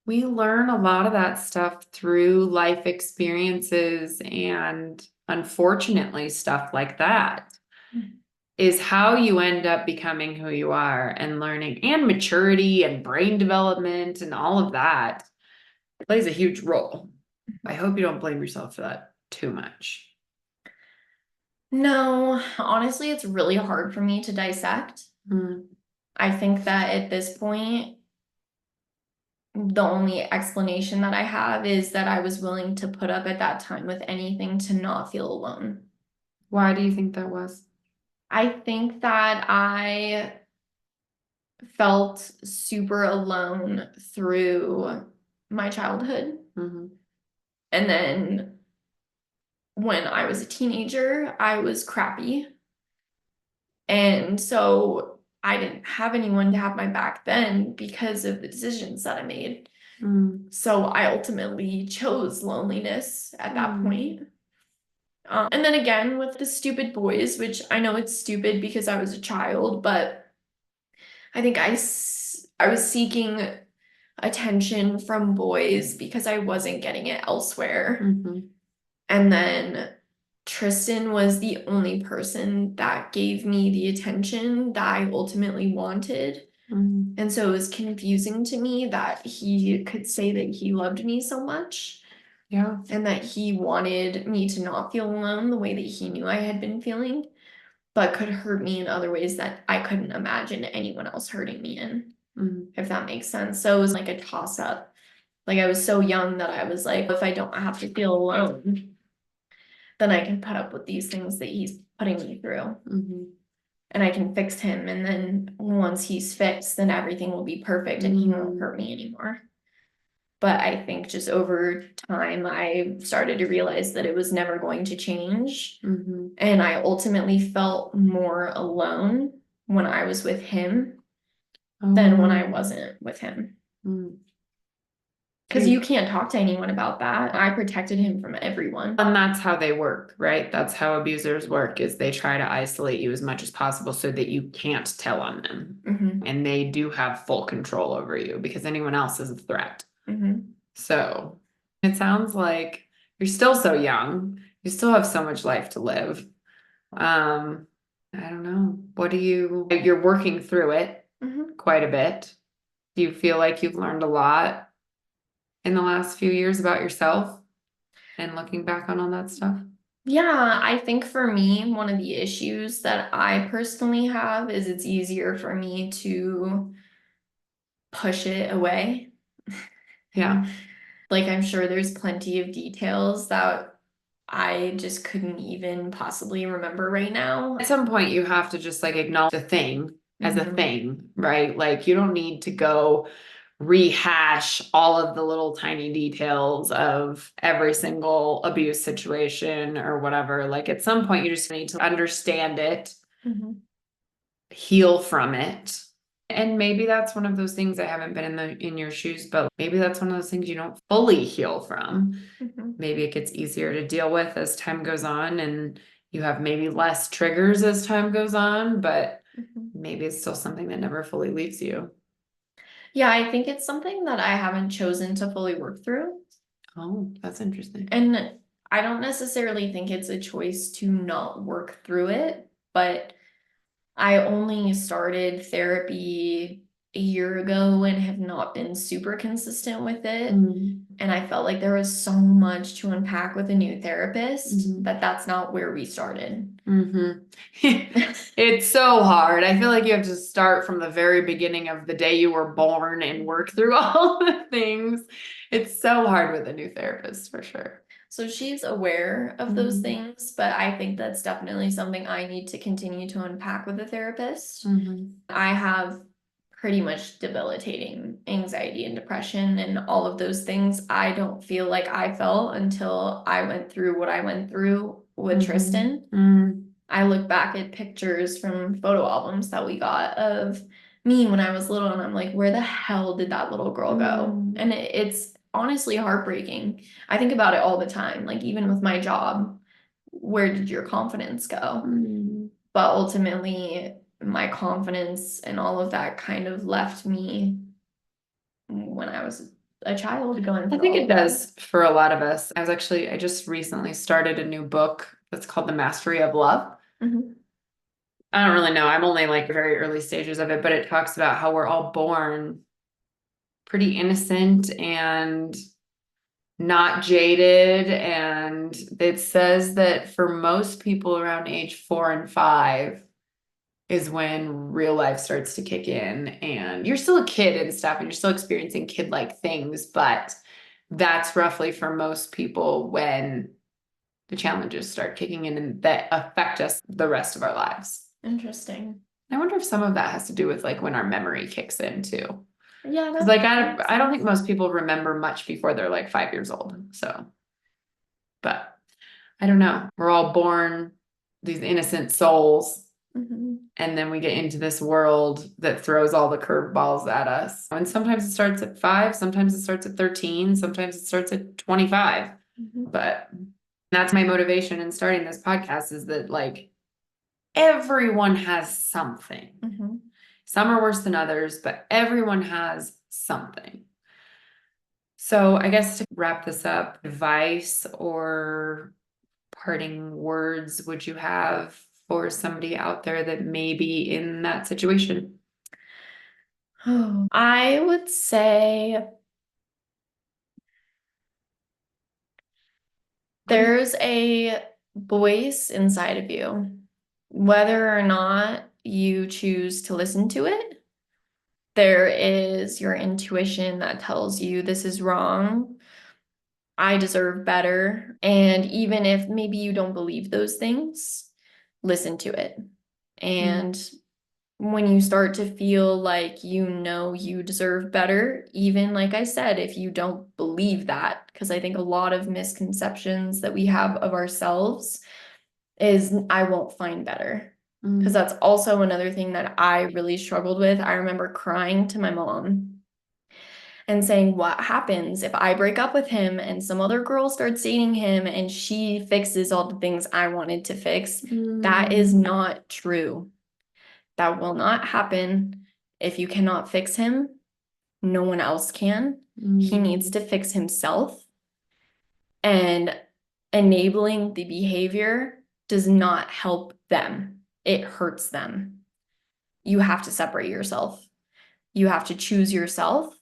we learn a lot of that stuff through life experiences and unfortunately stuff like that is how you end up becoming who you are and learning, and maturity and brain development and all of that plays a huge role. I hope you don't blame yourself for that too much. No, honestly, it's really hard for me to dissect. I think that at this point, the only explanation that I have is that I was willing to put up at that time with anything to not feel alone. Why do you think that was? I think that I felt super alone through my childhood. And then when I was a teenager, I was crappy. And so I didn't have anyone to have my back then because of the decisions that I made. So I ultimately chose loneliness at that point. And then again with the stupid boys, which I know it's stupid because I was a child, but I think I was seeking attention from boys because I wasn't getting it elsewhere. And then Tristan was the only person that gave me the attention that I ultimately wanted. And so it was confusing to me that he could say that he loved me so much. Yeah. And that he wanted me to not feel alone the way that he knew I had been feeling, but could hurt me in other ways that I couldn't imagine anyone else hurting me in, if that makes sense. So it was like a toss up. Like I was so young that I was like, if I don't have to feel alone, then I can put up with these things that he's putting me through. And I can fix him. And then once he's fixed, then everything will be perfect and he won't hurt me anymore. But I think just over time, I started to realize that it was never going to change. Mm-hmm. And I ultimately felt more alone when I was with him than when I wasn't with him. Mm. Because you can't talk to anyone about that. I protected him from everyone. And that's how they work, right? That's how abusers work, is they try to isolate you as much as possible so that you can't tell on them. Mhm. And they do have full control over you because anyone else is a threat. Mhm. So it sounds like you're still so young. You still have so much life to live. I don't know. You're working through it Mhm. quite a bit. Do you feel like you've learned a lot in the last few years about yourself and looking back on all that stuff? Yeah, I think for me, one of the issues that I personally have is it's easier for me to push it away. Yeah. Like, I'm sure there's plenty of details that I just couldn't even possibly remember right now. At some point, you have to just like acknowledge the thing as a Mhm. thing, right? Like, you don't need to go rehash all of the little tiny details of every single abuse situation or whatever. Like, at some point, you just need to understand it, Mhm. heal from it. And maybe that's one of those things. I haven't been in your shoes, but maybe that's one of those things you don't fully heal from. Mhm. Maybe it gets easier to deal with as time goes on, and you have maybe less triggers as time goes on, but Mhm. maybe it's still something that never fully leaves you. Yeah, I think it's something that I haven't chosen to fully work through. Oh, that's interesting. And I don't necessarily think it's a choice to not work through it, but I only started therapy a year ago and have not been super consistent with it. Mhm. And I felt like there was so much to unpack with a new therapist Mhm. that that's not where we started. It's so hard. I feel like you have to start from the very beginning of the day you were born and work through all the things. It's so hard with a new therapist for sure. So she's aware of those Mhm. things, but I think that's definitely something I need to continue to unpack with a therapist. Mhm. I have pretty much debilitating anxiety and depression and all of those things I don't feel like I felt until I went through what I went through with Tristan. Mhm. I look back at pictures from photo albums that we got of me when I was little, and I'm like, where the hell did that little girl go? Mhm. And it's honestly heartbreaking. I think about it all the time, like even with my job, where did your confidence go? Mhm. But ultimately, my confidence and all of that kind of left me when I was a child going I through think all it of that. does for a lot of us. I just recently started a new book that's called The Mastery of Love. Mhm. I don't really know. I'm only like very early stages of it, but it talks about how we're all born pretty innocent and not jaded. And it says that for most people around age 4 and 5 is when real life starts to kick in. And you're still a kid and stuff, and you're still experiencing kid-like things, but that's roughly for most people when the challenges start kicking in and that affect us the rest of our lives. Interesting. I wonder if some of that has to do with like when our memory kicks in too. Yeah, Because like I don't think most people remember much before they're like 5 years old. So, but I don't know. We're all born these innocent souls, Mhm. and then we get into this world that throws all the curveballs at us. And sometimes it starts at 5, sometimes it starts at 13, sometimes it starts at 25. Mhm. But that's my motivation in starting this podcast, is that like everyone has something. Mhm. Some are worse than others, but everyone has something. So I guess to wrap this up, advice or parting words would you have for somebody out there that may be in that situation? I would say there's a voice inside of you, whether or not you choose to listen to it. There is your intuition that tells you this is wrong. I deserve better. And even if maybe you don't believe those things, listen to it. And when you start to feel like you know you deserve better, even like I said, if you don't believe that, because I think a lot of misconceptions that we have of ourselves is I won't find better. Because that's also another thing that I really struggled with. I remember crying to my mom and saying, what happens if I break up with him and some other girl starts dating him and she fixes all the things I wanted to fix? That is not true. That will not happen. If you cannot fix him, no one else can. He needs to fix himself. And enabling the behavior does not help them, it hurts them. You have to separate yourself. You have to choose yourself.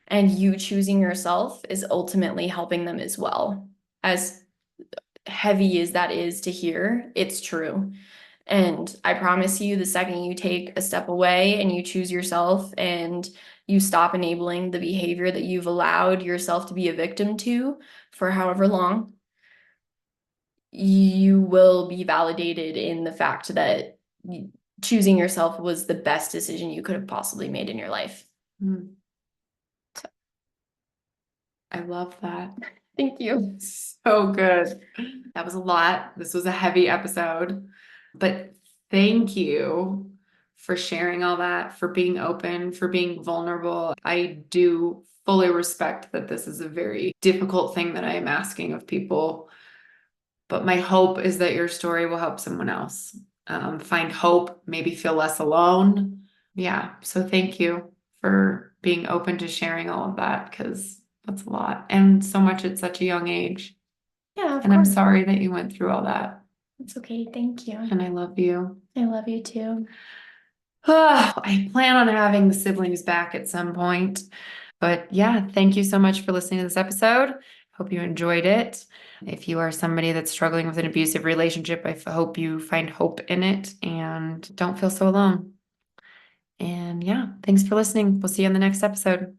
And you choosing yourself is ultimately helping them as well. As heavy as that is to hear, it's true. And I promise you, the second you take a step away and you choose yourself and you stop enabling the behavior that you've allowed yourself to be a victim to for however long, you will be validated in the fact that choosing yourself was the best decision you could have possibly made in your life. I love that. Thank you. So good. That was a lot. This was a heavy episode, but thank you for sharing all that, for being open, for being vulnerable. I do fully respect that this is a very difficult thing that I am asking of people, but my hope is that your story will help someone else find hope, maybe feel less alone. Yeah. So thank you for being open to sharing all of that, because that's a lot and so much at such a young age. Yeah, of And I'm course. sorry that you went through all that. It's okay. Thank you. And I love you. I love you too. I plan on having the siblings back at some point. But yeah, thank you so much for listening to this episode. Hope you enjoyed it. If you are somebody that's struggling with an abusive relationship, hope you find hope in it and don't feel so alone. And yeah, thanks for listening. We'll see you on the next episode.